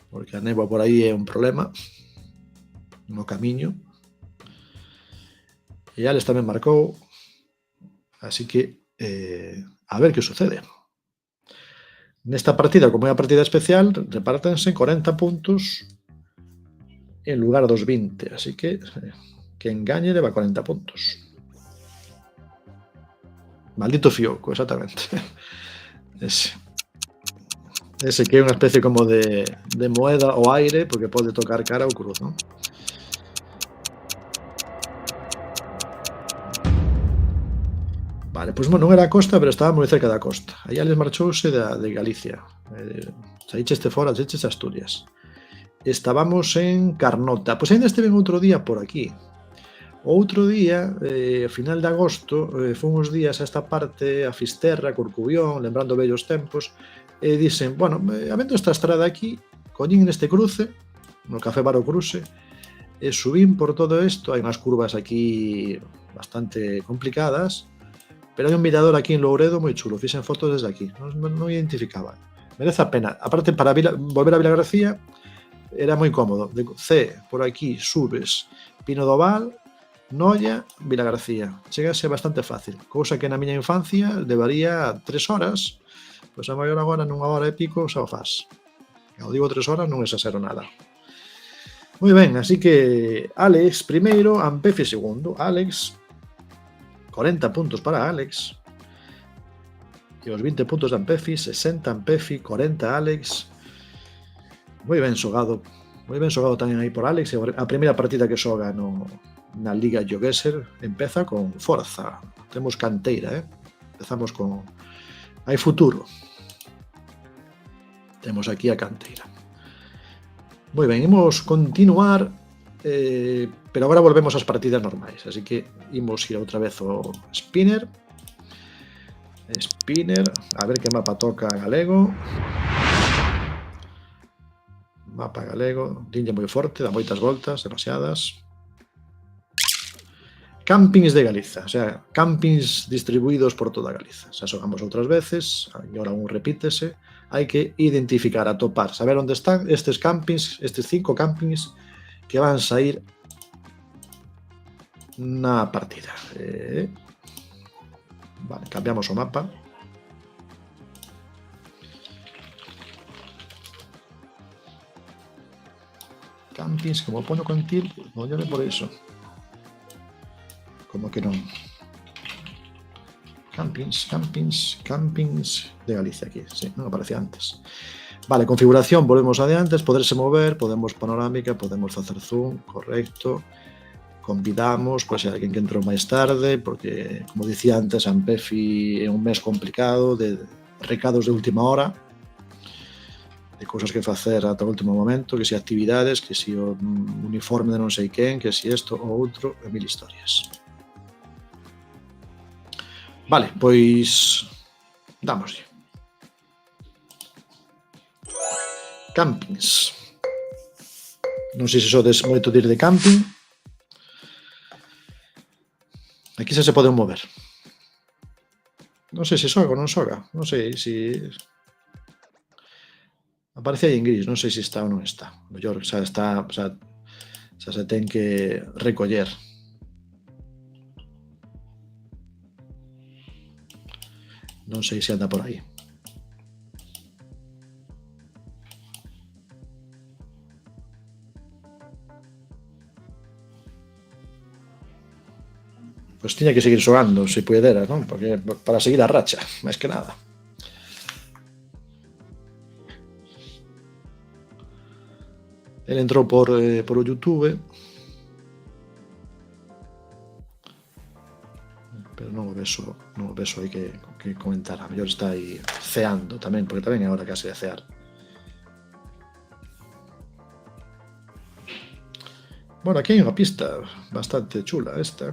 porque a néboa por aí é un problema no camiño. E Alex tamén marcou, así que a ver que sucede. Nesta partida, como é a partida especial, repártense 40 puntos en lugar dos 20, así que quen gañe leva 40 puntos. Maldito fioco, exactamente. Ese que é unha especie como de moeda ao aire, porque pode tocar cara ou cruz, non? Vale, pois non era a costa, pero estaba moi cerca da costa. Aí Alex marchouse de Galicia. Saícheste fora, saícheste a Asturias. Estábamos en Carnota. Pois ainda esteve outro día por aquí. Outro día, a final de agosto, foi uns días a esta parte, a Fisterra, Corcubión, lembrando vellos tempos, e dixen, bueno, habendo esta estrada aquí, collín neste cruce, no Café Bar o Cruce, e subín por todo isto, hai unhas curvas aquí bastante complicadas, pero hai un mirador aquí en Louredo moi chulo, fixen fotos desde aquí, non identificaba. Merece a pena. Aparte, para volver a Vilagarcía, era moi cómodo. De C, por aquí, subes Pino do Val, Noia, Vilagarcía. Chegase bastante fácil, cousa que na miña infancia levaría 3 horas, pois a maior agora nunha hora e pico xa o faz. Cando digo 3 horas non exagero nada. Moi ben, así que Alex primeiro, Ampefi segundo. Alex, 40 puntos para Alex. E os 20 puntos de Ampefi, 60 Ampefi, 40 Alex. Moi ben xogado. Moi ben xogado tamén aí por Alex. A primeira partida que xoga na Liga Jogueser empeza con forza. Temos canteira, Empezamos con... Hai futuro. Temos aquí a canteira. Moi ben, imos continuar, pero agora volvemos ás partidas normais, así que imos ir outra vez ao Spinner. Spinner, a ver que mapa toca galego. Mapa galego, liña moi forte, dá moitas voltas, demasiadas. Campings de Galiza, o sea, campings distribuídos por toda Galiza. Xa xogamos outras veces, agora un repítese. Hai que identificar, atopar, saber onde están estes campings, estes 5 campings que van sair na partida. Vale, cambiamos o mapa. Campings, como poño con til, non llame por iso. Como que non? Campings de Galicia aquí, sí, non aparecía antes. Vale, configuración, volvemos a de antes, poderse mover, podemos panorámica, podemos facer zoom, correcto. Convidamos, pois se alguén que entrou máis tarde, porque, como dicía antes, Ampefi é un mes complicado, de recados de última hora, de cousas que facer ata o último momento, que si actividades, que si o uniforme de non sei quen, que si isto ou outro, e mil historias. Vale, pois dámoslle. Campings. Non sei se sodes moito de ir de camping. Aquí xa se poden mover. Non sei se soga ou non soga. Non sei se... Aparece aí en gris, non sei se está ou non está. Mellor xa está, xa se ten que recoller. Non sei se anda por aí. Pois tiña que seguir xogando, se puidera, non? Porque para seguir a racha, máis que nada. El entrou por o YouTube, pero non o vexo aí que comentar. A mellor está aí ceando tamén, porque tamén é hora case de cear. Bueno, aquí hai unha pista bastante chula esta.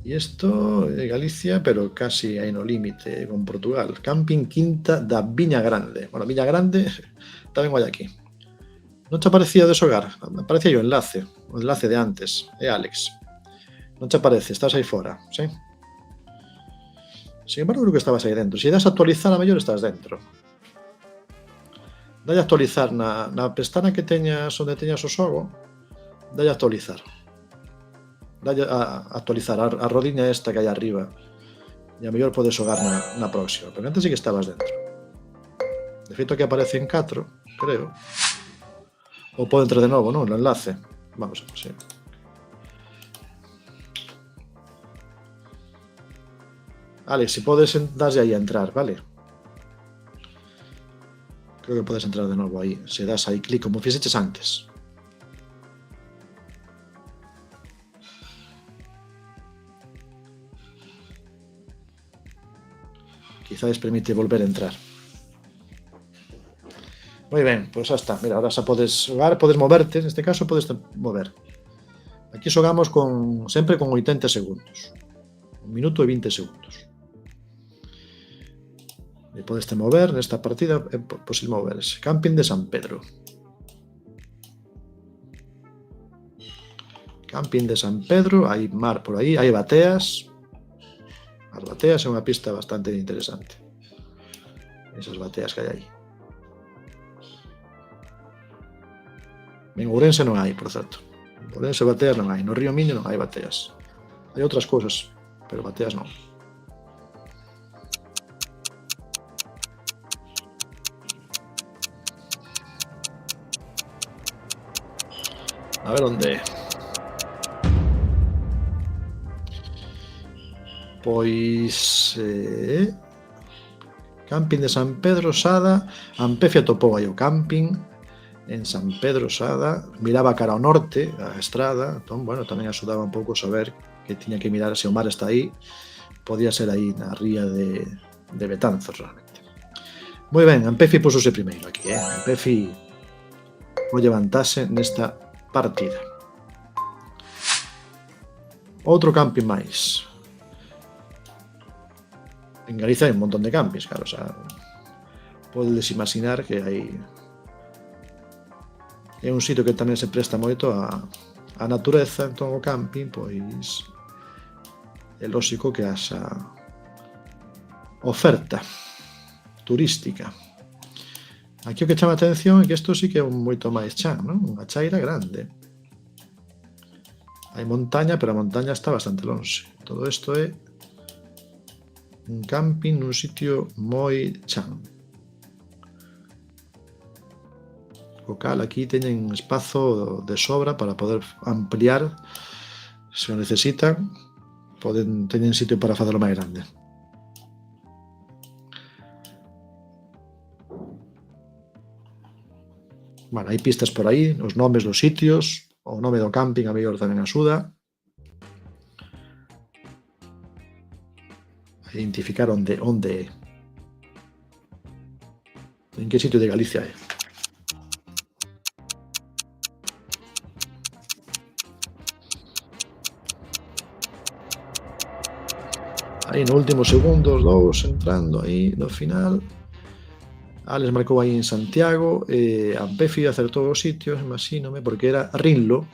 E isto é Galicia, pero casi aí no límite con Portugal. Camping Quinta da Viña Grande. Bueno, Viña Grande tamén vai aquí. Non te aparecía de xogar? Aparecía o enlace de antes. É Alex. Non te aparece, estás aí fora, sí? Sin embargo, creo que estabas aí dentro. Se das a actualizar, a mellor estás dentro. Dalle a actualizar na pestana que teñas onde teñas o xogo, dalle a actualizar. Dalle a actualizar a rodiña esta que hai arriba e a mellor podes xogar na próxima, pero antes sí que estabas dentro. De feito aquí aparece en 4, creo. Ou pode entrar de novo, non? No enlace. Vamos a ver, sí. Alex, se podes darse aí a entrar, vale? Creo que podes entrar de novo aí. Se das aí clic como fixeches antes. Quizás permite volver a entrar. Moi ben, pois xa está. Mira, ahora xa podes xogar, podes moverte, neste caso podes mover. Aquí xogamos sempre con 80 segundos. 1 minuto e 20 segundos. E podes te mover nesta partida, é posible moverse. Camping de San Pedro. Camping de San Pedro, hai mar por aí, hai bateas. As bateas é unha pista bastante interesante. Esas bateas que hai aí. En Ourense non hai, por certo. En Ourense bateas non hai. No Río Miño non hai bateas. Hai outras cousas, pero bateas non. A ver onde é. Pois... Camping de San Pedro Sada. Ampefia topou aí o camping en San Pedro Sada. Miraba cara ao norte, a estrada. Entón, bueno, tamén axudaba un pouco saber que tiña que mirar se o mar está aí. Podía ser aí na ría de Betanzos, realmente. Moi ben, Ampefi pusose primeiro aquí, Ampefi o levantase nesta partida. Outro camping máis. En Galicia hai un montón de campings, claro, o sea, podes imaginar que hai... É un sitio que tamén se presta moito a natureza, entón o camping, pois... É lóxico que haxa oferta turística. Aquí o que chama a atención é que isto sí que é moito máis chan, non? Unha chaira grande. Hai montaña, pero a montaña está bastante longe. Todo isto é un camping nun sitio moi chan. O cal aquí teñen espazo de sobra para poder ampliar se o necesitan. Teñen sitio para facelo máis grande. Bueno, hai pistas por aí, os nomes dos sitios, o nome do camping a mellor tamén axuda. A identificar onde é. En que sitio de Galicia é. Aí no último segundo, os dous entrando aí no final. Alex marcou aí en Santiago, Ampefi acertou os sitios, imagínome, porque era Rinlo,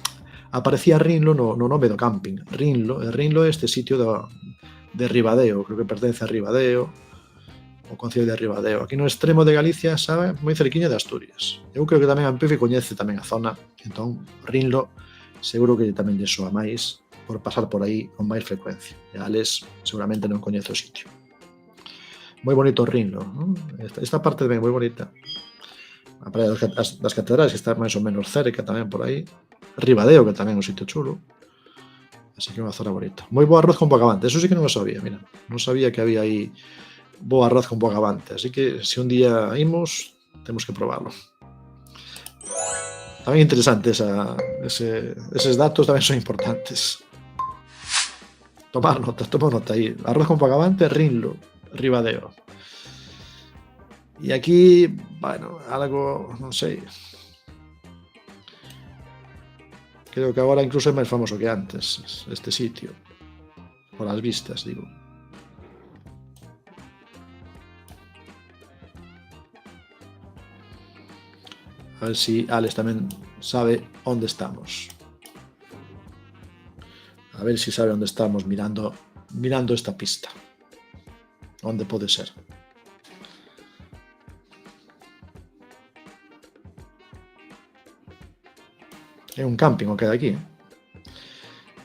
aparecía Rinlo no nome do camping. Rinlo é este sitio de Ribadeo, creo que pertence a Ribadeo, o Concello de Ribadeo. Aquí no extremo de Galicia, sabe, moi cerquiña de Asturias. Eu creo que tamén Ampefi coñece tamén a zona, entón Rinlo seguro que tamén lle soa máis por pasar por aí con máis frecuencia. E Alex seguramente non coñece o sitio. Moi bonito Rinlo, ¿no? Esta parte tamén moi bonita. A praia das Catedrais, que está máis ou menos cerca tamén por aí. Ribadeo, que tamén é un sitio chulo. Así que é unha zona bonita. Moi bo arroz con bogavante, eso sí que non o sabía, mira. Non sabía que había aí bo arroz con bogavante, así que se un día imos, temos que probarlo. Tamén interesante eses datos tamén son importantes. Tomar nota aí. Arroz con bogavante, Rinlo, Ribadeo. E aquí, bueno, algo, non sei. Creo que agora incluso é máis famoso que antes, este sitio. Por as vistas, digo. A ver si Alex tamén sabe onde estamos. A ver si sabe onde estamos mirando esta pista. Onde pode ser. É un camping o que hai aquí.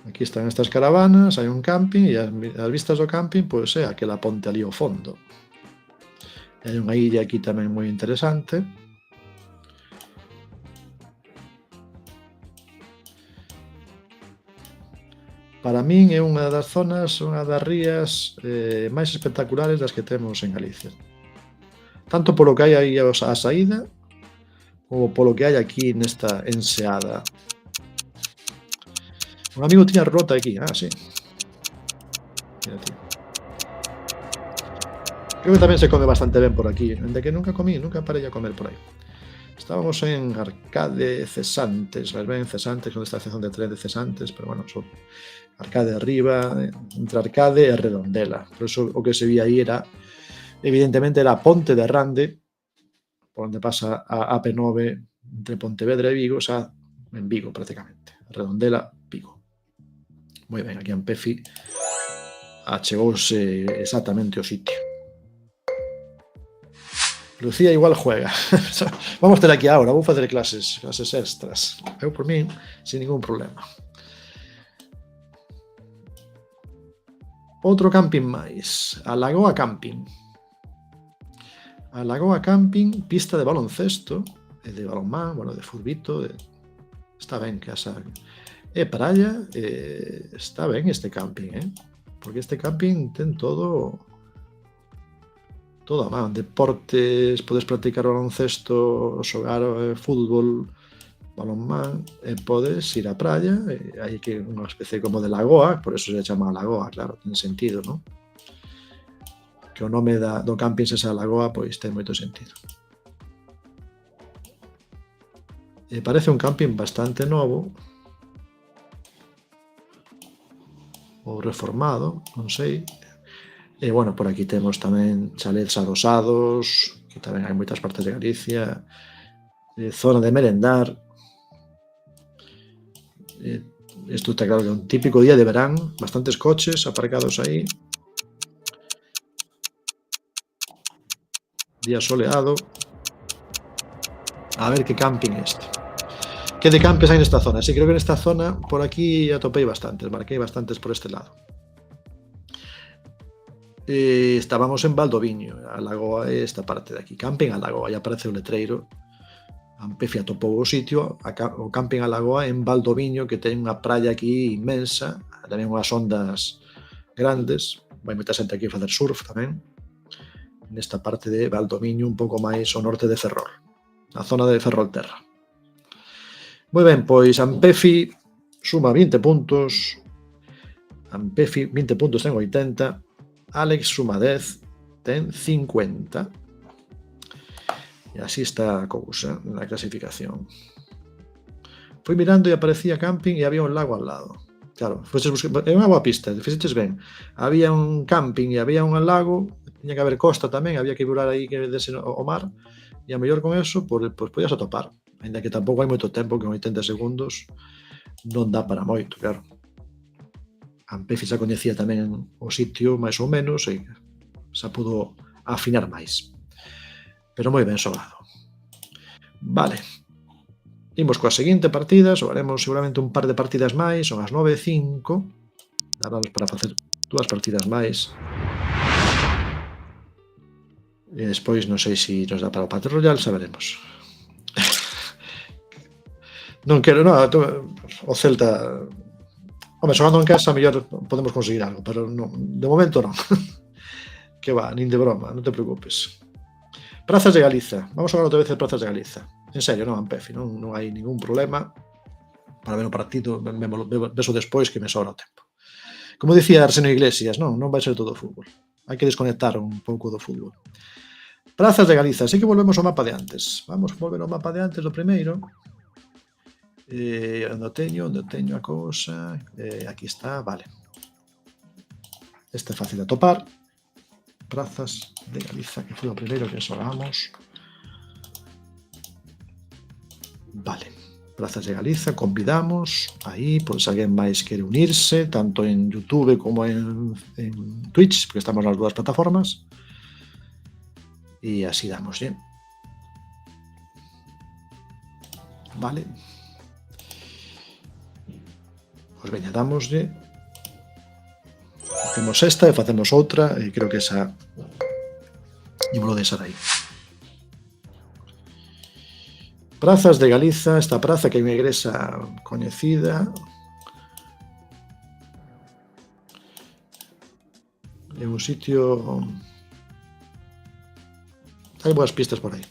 Aquí están estas caravanas, hai un camping e as vistas do camping pois é aquela ponte ali ao fondo. Hai unha illa aquí tamén moi interesante. Para min é unha das zonas, unha das rías máis espectaculares das que temos en Galicia. Tanto polo que hai aí a saída, como polo que hai aquí nesta enseada. Un amigo tiña rota aquí, sí. Mira, tío. Creo que tamén se come bastante ben por aquí, de que nunca parei a comer por aí. Estábamos en Arcade Cesantes, ben Cesantes, onde está a estación de tren de Cesantes, pero bueno, son Arcade arriba, entre Arcade e Redondela. Por eso o que se vía aí era, evidentemente, era a Ponte de Rande, por onde pasa a AP9 entre Pontevedra e Vigo, xa en Vigo prácticamente. Redondela, Vigo. Moi ben, aquí Ampefi achegouse exactamente ao sitio. Lucía igual juega. Vamos ter aquí agora, vou facer clases extras. Eu por min, sin ningún problema. Outro camping máis, a Lagoa Camping. A Lagoa Camping, pista de baloncesto, e de balonmán, bueno, de furbito, está ben que é praia, está ben este camping, porque este camping ten todo a man, deportes, podes practicar baloncesto, xogar fútbol, balonmán, e podes ir á praia, hai que unha especie como de lagoa, por eso se chama lagoa, claro, ten sentido, non? Que o nome do camping se xa lagoa, pois ten moito sentido. Parece un camping bastante novo, ou reformado, non sei. E, bueno, por aquí temos tamén chalets adosados, que tamén hai moitas partes de Galicia, zona de merendar. Isto está claro que é un típico día de verán, bastantes coches aparcados aí. Día soleado. A ver que camping é este. Que de campes hai nesta zona? Sí, creo que nesta zona, por aquí atopei bastantes, marquei bastantes por este lado. Estábamos en Valdoviño, a lagoa é esta parte de aquí. Camping a lagoa, aí aparece o letreiro. Ampefi atopou o sitio, o camping a lagoa en Valdoviño, que ten unha praia aquí inmensa, tamén unhas ondas grandes, vai moita xente aquí a facer surf tamén, nesta parte de Valdoviño, un pouco máis ao norte de Ferrol, na zona de Ferrolterra. Moi ben, pois Ampefi suma 20 puntos, Ampefi 20 puntos ten 80, Alex suma 10, ten 50. E así está a cousa na clasificación. Fui mirando e aparecía camping e había un lago al lado. Claro, é unha boa pista, fixeches ben. Había un camping e había un lago, tiña que haber costa tamén, había que burar aí que dese o mar, e a mellor con eso, pois podías atopar. Ainda que tampouco hai moito tempo, que en 80 segundos non dá para moito, claro. Ampefi xa coñecía tamén o sitio máis ou menos e xa pudo afinar máis. Pero moi ben xogado. Vale. Imos coa seguinte partida, xogaremos seguramente un par de partidas máis, son as 9:05, daramos para facer 2 partidas máis. E despois non sei se nos dá para o Battle Royale, xa veremos. Non quero, non, o Celta... Home, xogando en casa, mellor podemos conseguir algo, pero non, de momento non. Que va, nin de broma, non te preocupes. Prazas de Galiza, vamos a xogar outra vez de Prazas de Galiza. En serio, non, Ampefi, non hai ningún problema para ver o partido, veso despois que me sobra o tempo. Como dicía Arsenio Iglesias, non vai ser todo fútbol. Hai que desconectar un pouco do fútbol. Prazas de Galiza, así que volvemos ao mapa de antes. Vamos a volver ao mapa de antes do primeiro. Onde teño a cousa. Aquí está, vale. Este é fácil de atopar. Prazas de Galiza, que foi o primeiro que xogamos. Vale, Prazas de Galiza, convidamos aí, pois alguén máis quere unirse, tanto en YouTube como en Twitch, porque estamos nas dúas plataformas. E así damoslle. Vale. Pois veña, damoslle. Facemos esta e facemos outra, e creo que esa ímolo deixar aí. Prazas de Galiza, esta praza que é unha igrexa coñecida. É un sitio... Hai boas pistas por aí.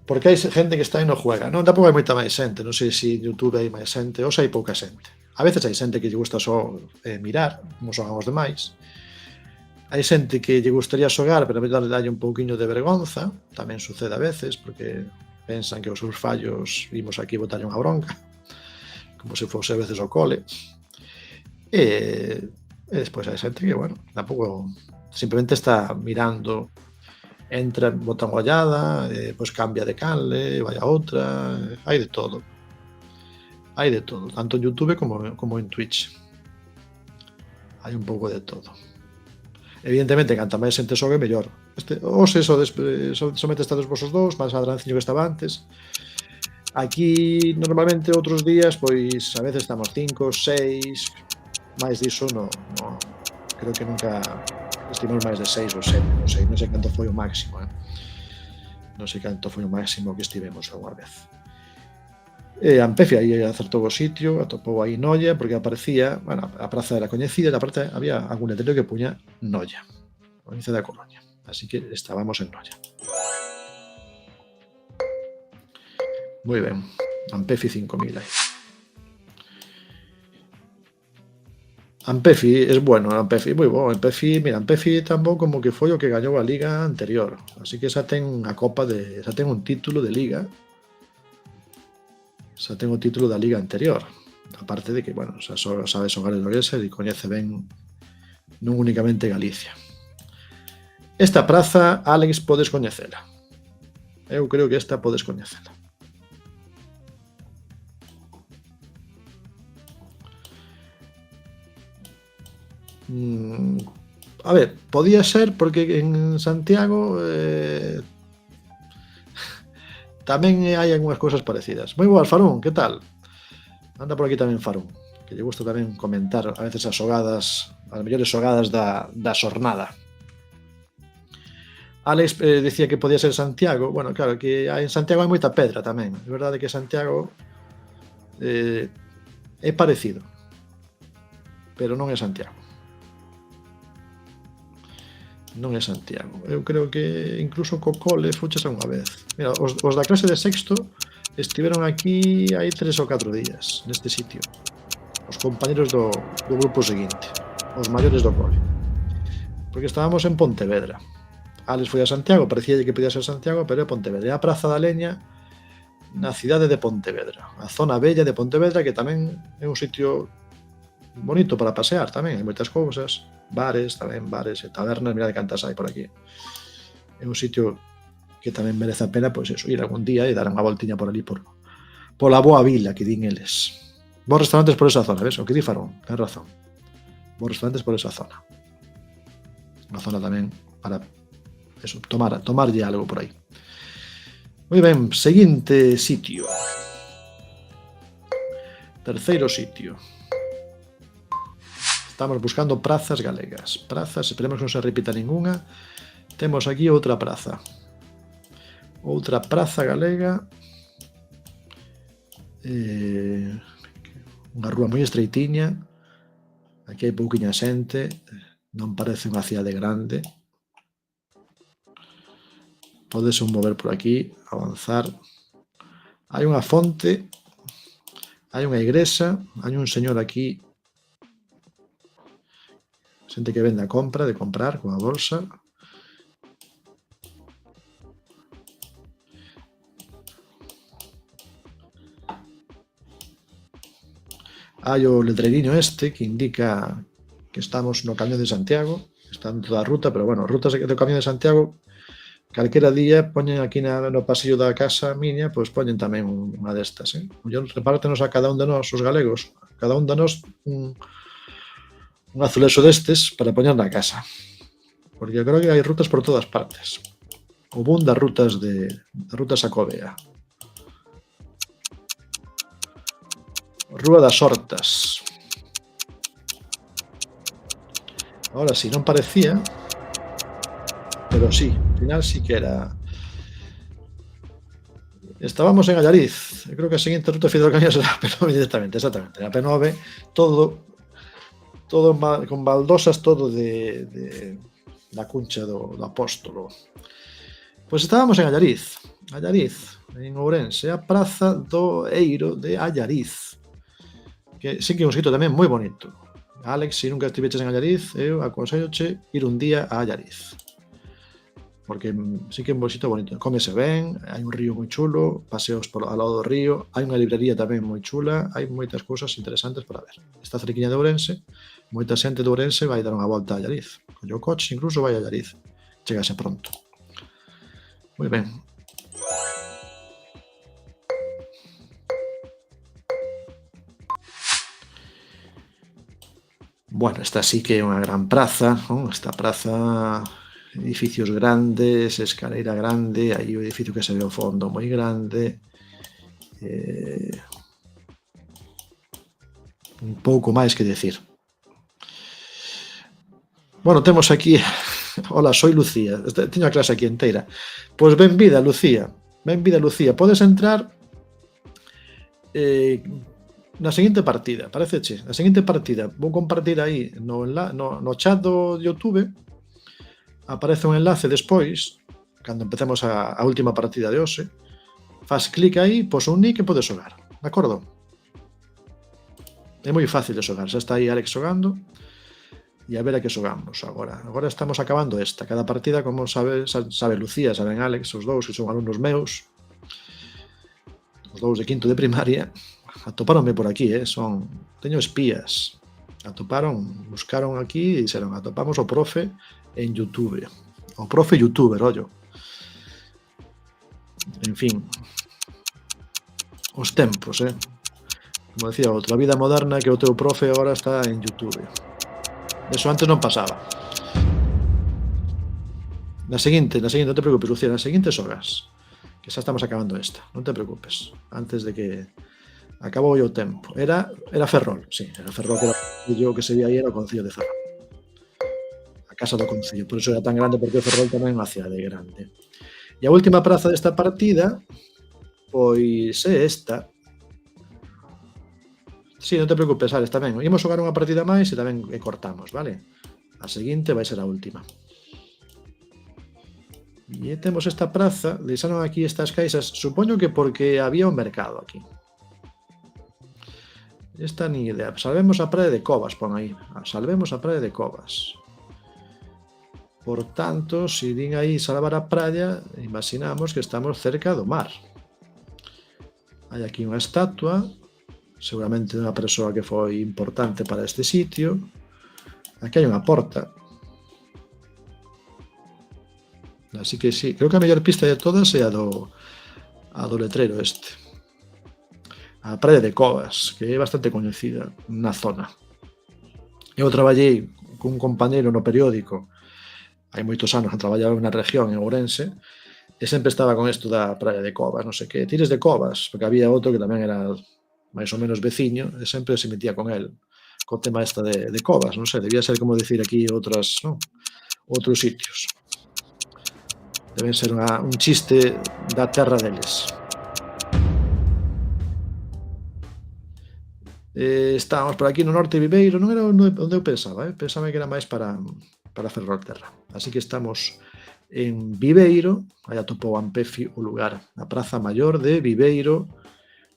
Porque hai xente que está e non juega. Non, tampouco hai moita máis xente. Non sei se en YouTube hai máis xente ou se hai pouca xente. A veces hai xente que lle gusta só mirar, como son os demais. Hai xente que lle gustaría xogar, pero a mellor dalle un pouquiño de vergonza, tamén sucede a veces, porque pensan que os seus fallos vimos aquí botarlle unha bronca, como se fose a veces o cole. E despois hai xente que, bueno, tampouco, simplemente está mirando, entra, bota unha ollada, pois cambia de canle, vai a outra, hai de todo. Hai de todo, tanto en YouTube como en Twitch. Hai un pouco de todo. Evidentemente, canta máis xente xogue, mellor. Se somente estades vosos dous, máis a Dranciño que estaba antes. Aquí, normalmente, outros días, pois, a veces estamos 5, 6, máis diso, no, creo que nunca estimamos máis de 6 ou 7, non sei canto foi o máximo, non sei canto foi o máximo que estivemos alguna vez. Ampefi aí acertou o sitio, atopou aí Noia, porque aparecía, bueno, a praza era coñecida, e aparte había algún letrero que puña Noia, provincia da Coruña, así que estábamos en Noia. Moi ben, Ampefi 5000 aí. Ampefi é bueno, Ampefi moi bo, mira, Ampefi tampouco como que foi o que gañou a liga anterior, así que xa ten un título de liga. Xa ten o título da liga anterior, aparte de que, bueno, xa sabe xogar en Loresa e coñece ben non únicamente Galicia. Esta praza, Álex, podes coñecela. Eu creo que esta podes coñecela. A ver, podía ser porque en Santiago tamén hai algunhas cousas parecidas. Moi boas, Farún, que tal? Anda por aquí tamén Farún, que lle gusta tamén comentar a veces as xogadas, as mellores xogadas da xornada. Álex dicía que podía ser Santiago. Bueno, claro, que en Santiago hai moita pedra tamén. É verdade que Santiago é parecido, pero non é Santiago. Non é Santiago. Eu creo que incluso co cole fuches unha vez. Mira, os da clase de sexto estiveron aquí hai 3 ou 4 días neste sitio. Os compañeros do grupo seguinte, os maiores do cole. Porque estábamos en Pontevedra. Alex foi a Santiago, parecía que podía ser Santiago, pero é Pontevedra. É a Praza da Leña na cidade de Pontevedra, a zona bella de Pontevedra, que tamén é un sitio bonito para pasear tamén, hai moitas cousas, bares e tabernas, mirad cantas hai por aquí. É un sitio que tamén merece a pena, pois eso, ir algún día e dar unha voltiña por ali, pola boa vila, que din eles. Bons restaurantes por esa zona, ves? O que di Farón, ten razón. Bons restaurantes por esa zona. Unha zona tamén para eso, tomarlle algo por aí. Moi ben, seguinte sitio. Terceiro sitio. Estamos buscando prazas galegas. Prazas, esperemos que non se repita ningunha. Temos aquí outra praza. Outra praza galega. Unha rúa moi estreitiña. Aquí hai pouquiña xente. Non parece unha cidade grande. Podes mover por aquí, avanzar. Hai unha fonte, hai unha igrexa, hai un señor aquí, xente que vende a compra, de comprar, con a bolsa. Hai o letreriño este que indica que estamos no Camión de Santiago, está en toda a ruta, pero bueno, rutas do Camión de Santiago, calquera día poñen aquí no pasillo da casa miña, pois poñen tamén unha destas, repártenos a cada un de nós, os galegos, cada un de nós un azulexo destes para poñer na casa, porque eu creo que hai rutas por todas partes. O boom das rutas Xacobea. Rúa das Hortas. Ahora sí, non parecía, pero sí, al final sí que era. Estábamos en Allariz. Eu creo que a seguinte ruta fidel camiño será a P9 directamente, exactamente. A P9, todo con baldosas, todo da cuncha do Apóstolo. Pois estábamos en Allariz, en Ourense, a Praza do Eiro de Allariz, que sí que é un sitio tamén moi bonito. Alex, se nunca estiveches en Allariz, eu aconselloche ir un día a Allariz, porque sí que é un sitio bonito, cómese ben, hai un río moi chulo, paseos ao lado do río, hai unha librería tamén moi chula, hai moitas cousas interesantes para ver. Está cerquiña de Ourense, moita xente de Ourense vai dar unha volta a Allariz, colle o coche, incluso vai a Allariz, chegase pronto. Moi ben. Bueno, esta sí que é unha gran praza, non? Esta praza, edificios grandes, escaleira grande, aí o edificio que se ve ao fondo moi grande. Un pouco máis que decir. Bueno, temos aquí. Hola, soy Lucía. Teño a clase aquí inteira. Pois benvida, Lucía. Benvida, Lucía. Podes entrar na seguinte partida, pareceche? Na seguinte partida, vou compartir aí no chat do YouTube, aparece un enlace despois, cando empecemos a última partida de hoxe, faz clic aí, pos un nick e podes xogar, de acordo? É moi fácil de xogar, xa está aí Alex xogando, e a ver a que xogamos agora. Agora estamos acabando esta, cada partida, como sabe Lucía, saben Alex, os dous que son alumnos meus, os dous de quinto de primaria, atopáronme por aquí, teño espías, buscaron aquí e dixeron, atopamos o profe en YouTube, o profe youtuber, ollo. En fin, os tempos, como decía outro, a vida moderna que o teu profe agora está en YouTube. Eso antes non pasaba. Na seguinte, non te preocupes, Lucía, na seguinte xogas, que xa estamos acabando esta, non te preocupes, antes de que acabou o tempo. Era Ferrol, sí, era Ferrol, que era o concello que se vía aí, era o concello de Ferrol. A casa do concello, por iso era tan grande, porque Ferrol tamén é unha cidade grande. E a última praza desta partida, pois é esta. Sí, non te preocupes, Alex, tamén. Imos xogar unha partida máis e tamén cortamos, vale? A seguinte vai ser a última. E temos esta praza, deixaron aquí estas caixas, supoño que porque había un mercado aquí. Esta ni idea. Salvemos a praia de Covas, pon aí. Salvemos a praia de Covas. Por tanto, se din aí salvar a praia, imaginamos que estamos cerca do mar. Hai aquí unha estatua, seguramente unha persoa que foi importante para este sitio. Aquí hai unha porta. Así que sí, creo que a mellor pista de todas é a do letreiro este. A praia de Covas, que é bastante coñecida na zona. Eu traballei cun compañeiro no periódico hai moitos anos que traballaba na región, en Ourense, e sempre estaba con isto da praia de Covas, non sei que, tires de Covas, porque había outro que tamén era máis ou menos veciño, e sempre se metía con el, co tema esta de Covas, non sei, debía ser como decir aquí outros sitios. Deben ser un chiste da terra deles. Estábamos por aquí no norte de Viveiro, non era onde eu pensaba, pensaba que era máis para Ferrolterra. Así que estamos en Viveiro, aí atopou Ampefi o lugar, a Praza Maior de Viveiro,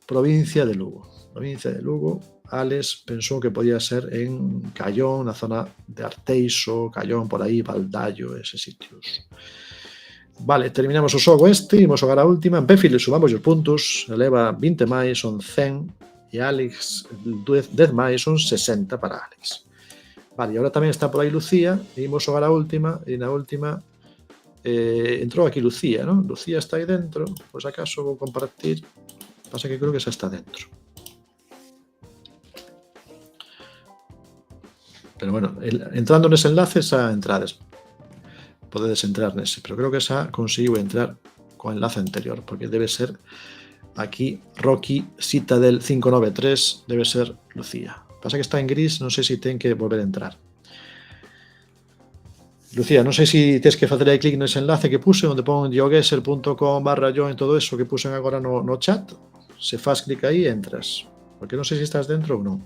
provincia de Lugo. Provincia de Lugo, Ales pensou que podía ser en Callón, na zona de Arteixo, Callón, por aí, Valdallo, eses sitios. Vale, terminamos o xogo este, imos xogar a última. Ampefi le subamos os puntos, eleva 20 máis, son 100, e Alex 10 máis, son 60 para Alex. Vale, e agora tamén está por aí Lucía, e imos xogar a última, e na última entrou aquí Lucía, non? Lucía está aí dentro, pois acaso vou compartir, pasa que creo que xa está dentro. Pero bueno, entrando nese enlace xa entrades. Podedes entrar nese, pero creo que xa conseguiu entrar co enlace anterior, porque debe ser aquí Rocky Citadel 593, debe ser Lucía. Pasa que está en gris, non sei se ten que volver a entrar. Lucía, non sei se tens que facer aí clic nese enlace que puse, onde pon geoguessr.com/join, todo eso que pusen agora no chat. Se faz clic aí, entras. Porque non sei se estás dentro ou non.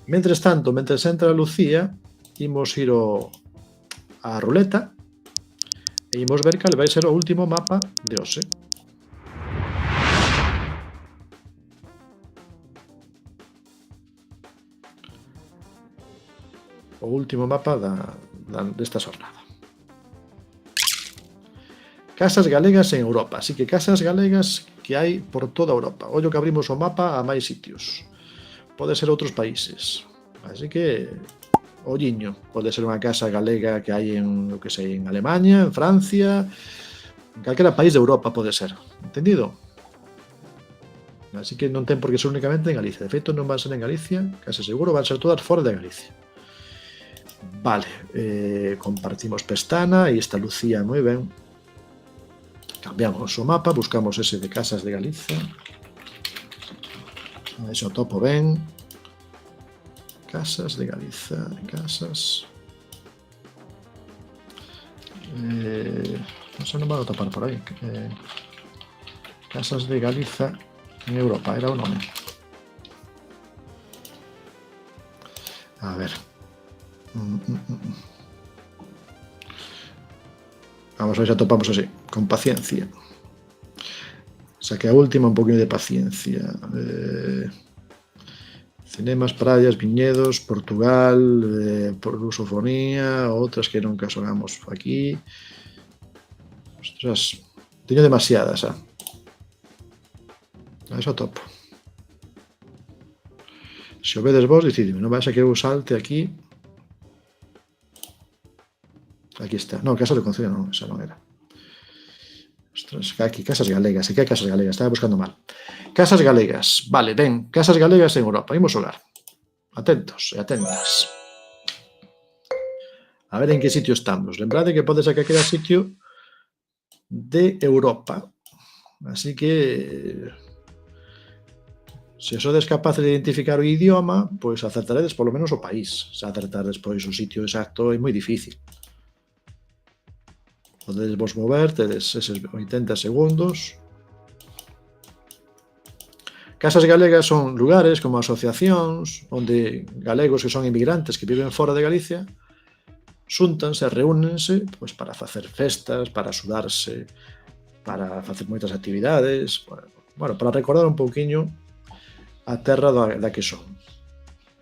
Mentres tanto, mentres entra Lucía, imos ir a ruleta e imos ver cal vai ser o último mapa de hoxe. O último mapa desta xornada. Casas galegas en Europa. Así que casas galegas que hai por toda Europa. Ollo que abrimos o mapa a máis sitios. Pode ser outros países. Así que, olliño, pode ser unha casa galega que hai en, o que sei, en Alemanha, en Francia, en calquera país de Europa pode ser. Entendido? Así que non ten por que ser únicamente en Galicia. De feito, non van ser en Galicia, case seguro, van ser todas fora de Galicia. Vale, compartimos pestana, aí está Lucía, moi ben. Cambiamos o mapa, buscamos ese de casas de Galicia. A ver se o topo ben. Casas de Galiza, casas... non sei, non vou topar por aí. Casas de Galiza en Europa, era o nome. A ver... Vamos a ver se atopamos así, con paciencia. Saque a última, un poquinho de paciencia. Cinemas, praias, viñedos, Portugal, por lusofonía, outras que nunca sonamos aquí. Ostras, teño demasiadas, xa. A eso topo. Se o vedes vos, decidime, non vai a que eu salte aquí. Aquí está. No, Casa de Concello non, esa non era. Ostras, aquí, Casas Galegas. Aquí hai Casas Galegas, estaba buscando mal. Casas Galegas. Vale, ben, Casas Galegas en Europa. Imos xogar. Atentos e atentas. A ver en que sitio estamos. Lembrade que pode ser que quede sitio de Europa. Así que... Se sodes capaces de identificar o idioma, pois acertaredes polo menos o país. Se acertaredes pois o sitio exacto é moi difícil. Podedes vos mover, tedes eses 80 segundos. Casas galegas son lugares como asociacións onde galegos que son inmigrantes que viven fora de Galicia xúntanse, reúnense pois, para facer festas, para axudarse, para facer moitas actividades, bueno, para recordar un pouquiño a terra da que son.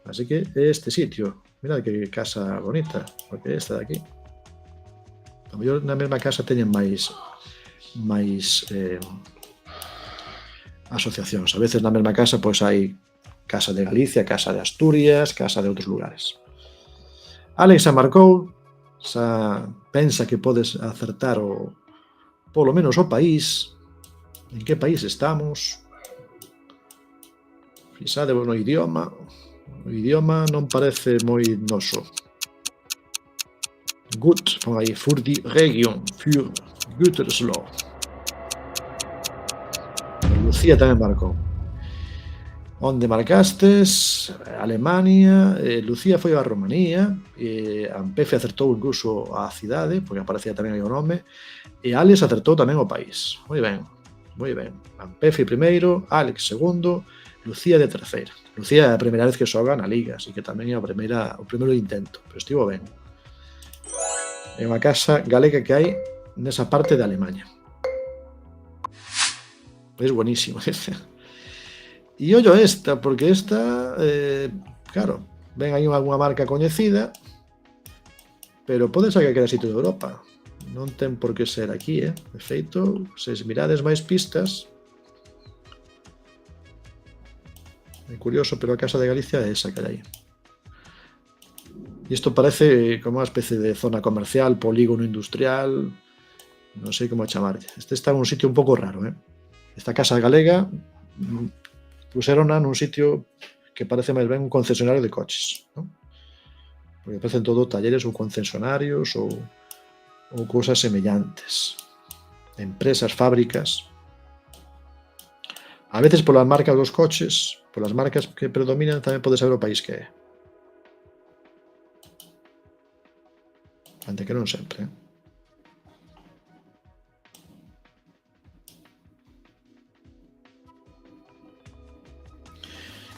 Así que este sitio, mirad que casa bonita, porque esta de aquí. A mellor na mesma casa teñen máis asociacións. A veces na mesma casa pois hai Casa de Galicia, Casa de Asturias, Casa de outros lugares. Alex xa marcou, xa pensa que podes acertar polo menos o país. En que país estamos? Fixade no idioma. O idioma non parece moi noso. Gut, pon aí, für die Region, für Gütersloh. Lucía tamén marcou. Onde marcastes? Alemania. Lucía foi a Romanía. Ampefe acertou incluso a cidade, porque aparecía tamén aí o nome. E Alex acertou tamén o país. Moi ben, moi ben. Ampefe primeiro, Alex segundo, Lucía de terceira. Lucía é a primeira vez que xoga na Liga, así que tamén é o primeiro intento, pero estivo ben. É unha casa galega que hai nesa parte de Alemania. É buenísimo. E ollo esta, porque esta, claro, ven aí algunha marca coñecida, pero pode ser que quera sitio de Europa. Non ten por que ser aquí, De feito, se mirades máis pistas, é curioso, pero a Casa de Galicia é esa que hai aí. Isto parece como unha especie de zona comercial, polígono industrial, non sei como chamarlle. Este está en un sitio un pouco raro, Esta casa galega puserona nun sitio que parece máis ben un concesionario de coches, non? Porque parecen todo talleres ou concesionarios ou cousas semellantes. Empresas, fábricas. A veces polas marcas dos coches, polas marcas que predominan, tamén pode saber o país que é. Ante que non sempre,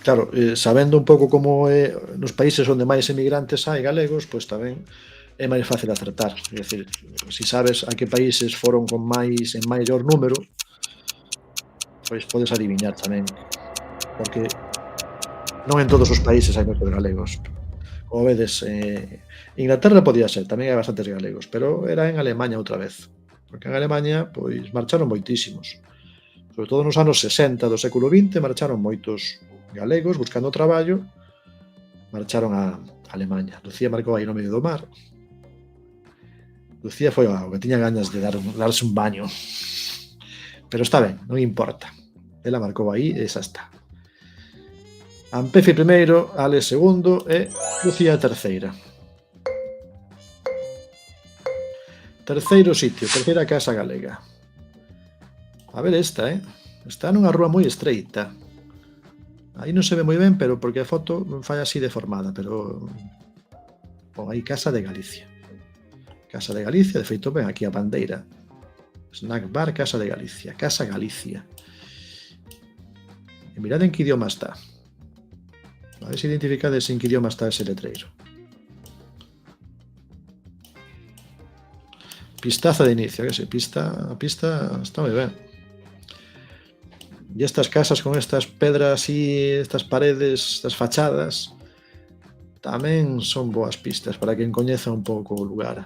Claro, sabendo un pouco como é nos países onde máis emigrantes hai galegos, pois tamén é máis fácil acertar. É dicir, se sabes a que países foron en maior número, pois podes adiviñar tamén, porque non en todos os países hai moitos galegos. Como vedes, Inglaterra podía ser, tamén hai bastantes galegos, pero era en Alemaña outra vez, porque en Alemaña pois marcharon moitísimos. Sobre todo nos anos 60 do século XX marcharon moitos galegos buscando traballo, marcharon a Alemaña. Lucía marcou aí no medio do mar. Lucía foi o que tiña ganas de darse un baño. Pero está ben, non importa. Ela marcou aí e xa está. Ampefe primeiro, Alex segundo e Lucía terceira. Terceiro sitio, terceira casa galega. A ver esta, Está nunha rúa moi estreita. Aí non se ve moi ben, pero porque a foto fai así deformada, pero pon aí Casa de Galicia. Casa de Galicia, de feito, ven aquí a bandeira. Snack Bar Casa de Galicia. Casa Galicia. E mirad en que idioma está. A ver se identificades en que idioma está ese letreiro. Pistaza de inicio, que se a pista está moi ben. E estas casas con estas pedras e estas paredes, estas fachadas, tamén son boas pistas para quen coñeza un pouco o lugar.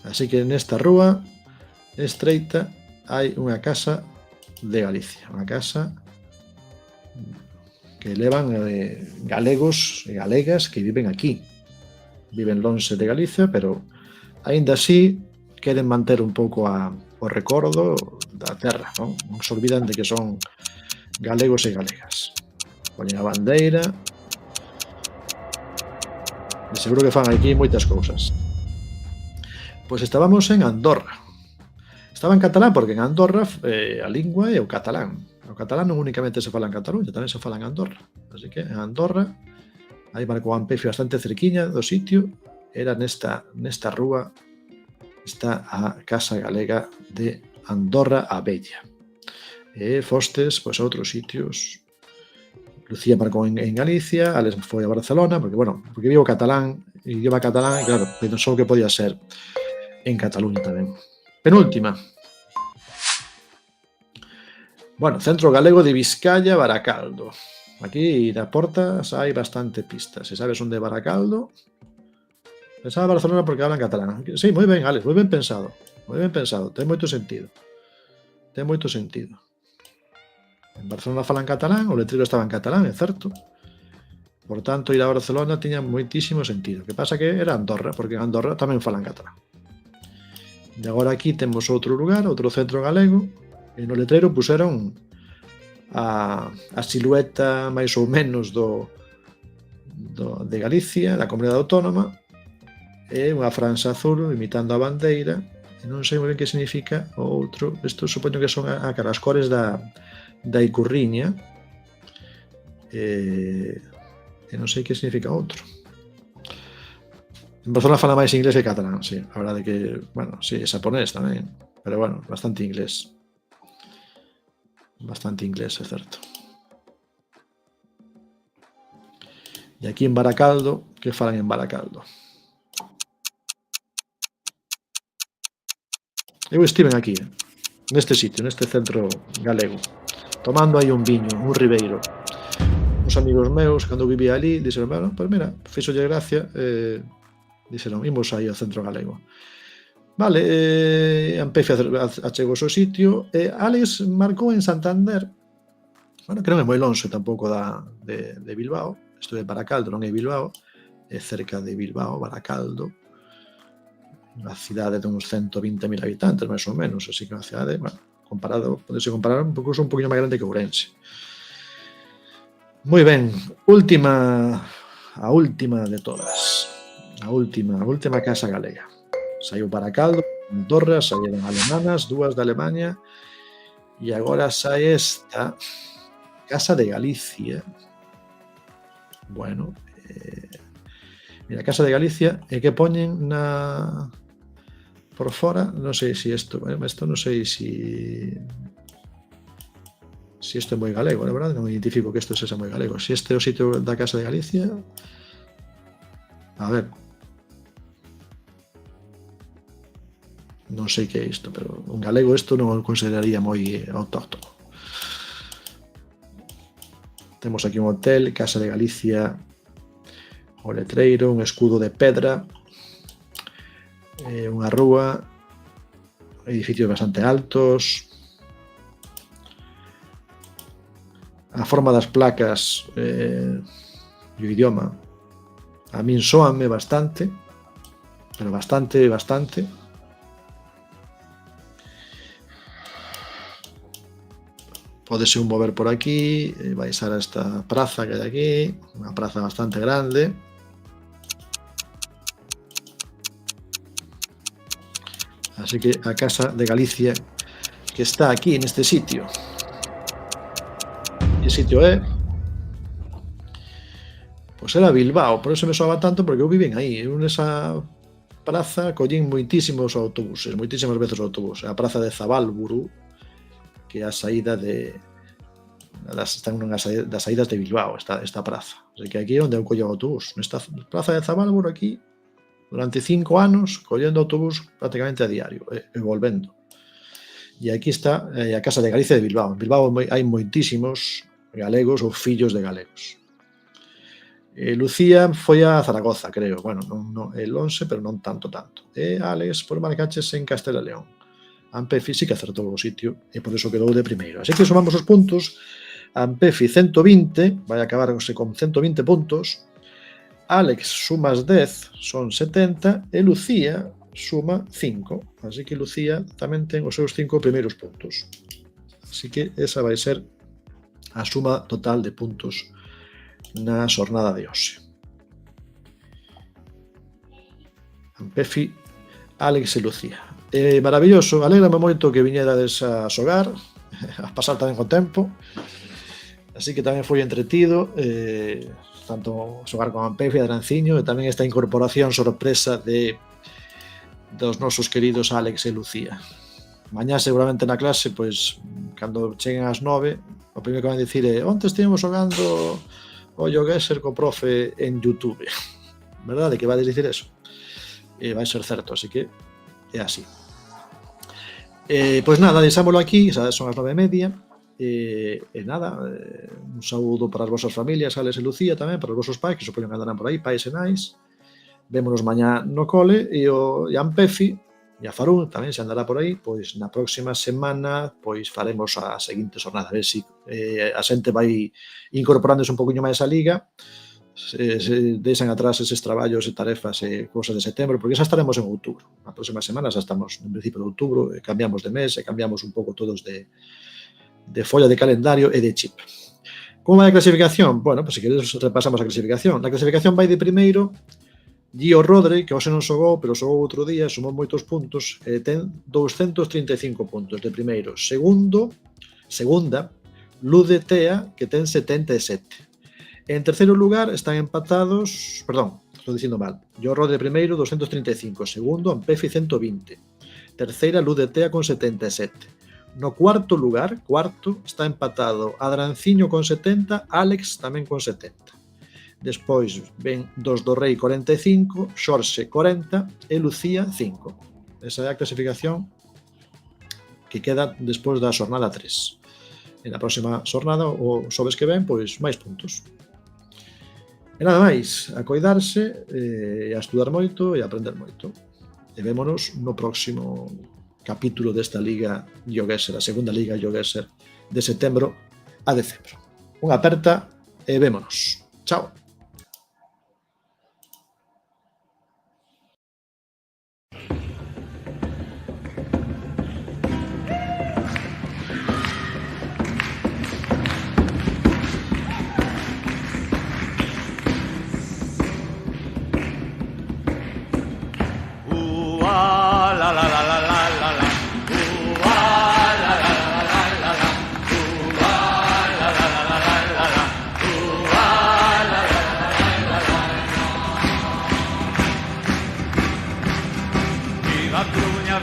Así que nesta rúa estreita hai unha casa de Galicia, unha casa que levan galegos e galegas que viven aquí. Viven lonxe de Galicia, pero aínda así queren manter un pouco o recordo da terra, non? Non se olvidan de que son galegos e galegas. Poñen a bandeira e seguro que fan aquí moitas cousas. Pois estábamos en Andorra. Estaba en catalán porque en Andorra a lingua é o catalán. O catalán non únicamente se fala en Cataluña, tamén se fala en Andorra. Así que en Andorra aí marcou Ampefe bastante cerquiña do sitio, era nesta rúa está a Casa Galega de Andorra a Bella. E fostes pois, a outros sitios. Lucía marcou en Galicia, Alex foi a Barcelona, porque vivo catalán, idioma catalán, e claro, pensou que podía ser en Cataluña tamén. Penúltima. Bueno, Centro Galego de Vizcaya, Baracaldo. Aquí na porta hai bastante pistas. Se sabes onde é Baracaldo, pensaba Barcelona porque hablan catalán. Sí, moi ben, Alex, moi ben pensado. Moi ben pensado, ten moito sentido. Ten moito sentido. En Barcelona falan catalán, o letreiro estaba en catalán, é certo. Por tanto, ir a Barcelona tiña moitísimo sentido. Que pasa que era Andorra, porque en Andorra tamén falan catalán. E agora aquí temos outro lugar, outro centro galego, e no letreiro puseron a silueta máis ou menos de Galicia, da comunidade autónoma, e unha franxa azul imitando a bandeira, e non sei moi ben que significa o outro. Isto supoño que son as cores da Icurriña, e non sei que significa outro. En Barcelona fala máis inglés que catalán, sí. A verdade que, bueno, sí, é xaponés tamén, pero bueno, bastante inglés. Bastante inglés, é certo. E aquí en Baracaldo, que falan en Baracaldo? Eu estiven aquí, neste sitio, neste centro galego, tomando aí un viño, un ribeiro. Uns amigos meus, cando vivía ali, dixeron, bueno, pues mira, fixolle gracia, dixeron, imos aí ao centro galego. Vale, Ampefe achegou o seu sitio, e Alex marcou en Santander, bueno, que non é moi lonxe tampouco de Bilbao, isto é Baracaldo, non é Bilbao, é cerca de Bilbao, Baracaldo, unha cidade de uns 120.000 habitantes, máis ou menos, así que unha cidade, bueno, comparado, podese comparar un poquinho máis grande que Ourense. Moi ben, a última de todas, a última casa galega. Saiu Baracaldo, Andorra, saíron alemanas, dúas de Alemania, e agora sae esta, Casa de Galicia. Bueno, mira, Casa de Galicia, e que poñen por fora, non sei se isto non sei se isto é moi galego, na verdade, non identifico que isto sexa moi galego. Se este é o sitio da Casa de Galicia, a ver, non sei que é isto, pero un galego isto non o consideraría moi autóctono. Temos aquí un hotel, Casa de Galicia, o letreiro, un escudo de pedra, unha rúa, edificios bastante altos, a forma das placas e o idioma a min soame bastante, pero bastante. Pódese un mover por aquí, baixar a esta praza que hai aquí, unha praza bastante grande. Así que a Casa de Galicia, que está aquí neste sitio. Que sitio é? Pois era Bilbao, por eso me soaba tanto, porque eu vivín aí. Eu nesa praza collín moitísimas veces o autobús. A praza de Zabálburu, que é a saída están unhas das saídas de Bilbao, esta praza. Así que aquí é onde eu collo o autobús. Nesta praza de Zabálburu aquí, durante 5 anos, collendo autobús prácticamente a diario, e volvendo. E aquí está a Casa de Galicia de Bilbao. En Bilbao hai moitísimos galegos ou fillos de galegos. Lucía foi a Zaragoza, creo. Bueno, non é lonxe, pero non tanto. E Alex, por marcaches en Castela e León. Ampefi sí que acertou o sitio, e por eso quedou de primeiro. Así que sumamos os puntos. Ampefi 120, vai acabarse con 120 puntos. Alex sumas 10, son 70, e Lucía suma 5. Así que Lucía tamén ten os seus 5 primeiros puntos. Así que esa vai ser a suma total de puntos na xornada de hoxe. Ampefi, Alex e Lucía. Maravilloso, alégrame moito que viñerades a xogar, a pasar tamén o tempo. Así que tamén foi entretido, tanto xogar con Ampefi e Adranciño, e tamén esta incorporación sorpresa dos nosos queridos Alex e Lucía. Mañá seguramente na clase, pois, cando cheguen as 9, o primeiro que van dicir é onte estivemos xogando o GeoGuessr co profe en YouTube. Verdade que vades dicir eso? Vai ser certo, así que é así. Pois nada, deixámoslo aquí, xa son as 9:30. E nada, un saúdo para as vosas familias, Alex e Lucía tamén, para os vosos pais, que supoño que andarán por aí, pais e nais. Vémonos mañá no cole, e o Ampefi e a Farún tamén se andará por aí. Pois na próxima semana pois faremos a seguinte xornada, a ver se a xente vai incorporándose un poquinho máis á liga, se deixan atrás eses traballos e tarefas e cousas de setembro, porque xa estaremos en outubro. Na próxima semana xa estamos en principio de outubro, e cambiamos de mes, e cambiamos un pouco todos de folla de calendario e de chip. Como vai a clasificación? Bueno, pues se queres repasamos a clasificación. Na clasificación vai de primeiro Gio Rodri, que hoxe non xogou, pero xogou outro día, sumou moitos puntos, ten 235 puntos de primeiro. Segunda, Lude Tea, que ten 77. En terceiro lugar están empatados, perdón, estou dicindo mal, Gio Rodri primeiro, 235, segundo, Ampefi 120, terceira, Lude Tea con 77. No cuarto lugar, está empatado Adranciño con 70, Alex tamén con 70. Despois ven Dos do Rei 45, Xorxe 40 e Lucía 5. Esa é a clasificación que queda despois da xornada 3. En a próxima xornada, o xoves que ven, pois máis puntos. E nada máis, a coidarse, a estudar moito e a aprender moito. E vémonos no próximo capítulo desta Liga GeoGuessr, a segunda Liga GeoGuessr de setembro a decembro. Unha aperta e vémonos. Chao.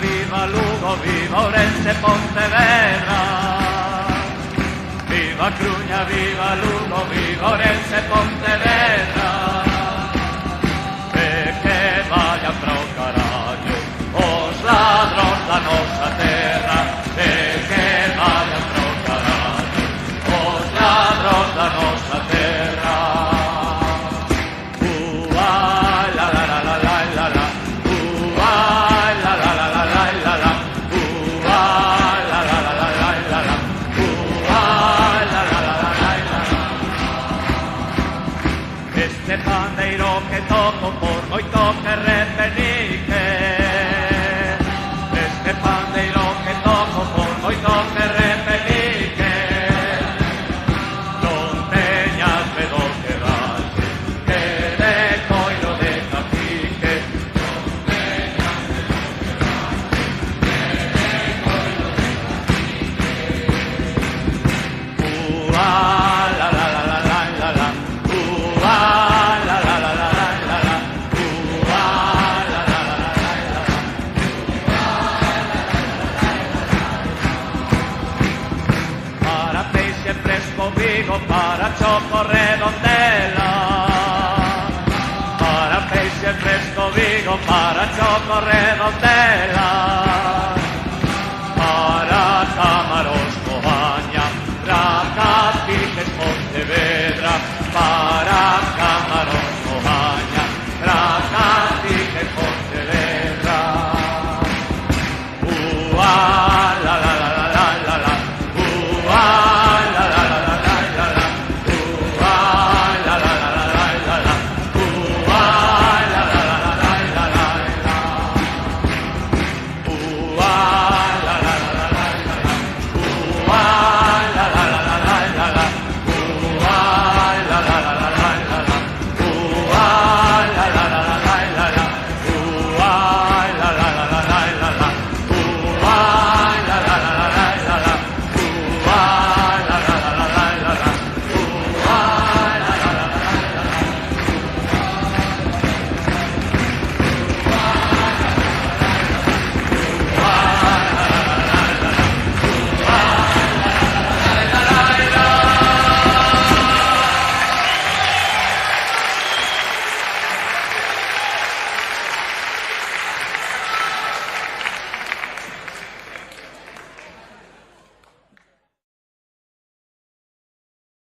Viva Lugo, viva Ourense, Pontevedra. Viva Cruña, viva Lugo, viva Ourense, Pontevedra. E que vayan para o carallo os ladróns da nosa terra. E que vayan para o carallo os ladróns da nosa terra. La la la la la la la. Este pandeiro que toco por moito que repenique. Este pandeiro que toco por moito que repenique. Non teñas medo que dalle, que de coiro de cacique. Non teñas medo que dalle, que de coiro de cacique. La la la la la la la. Para peixe fresco Vigo, para choco Redondela. Para peixe fresco Vigo, para choco Redondela.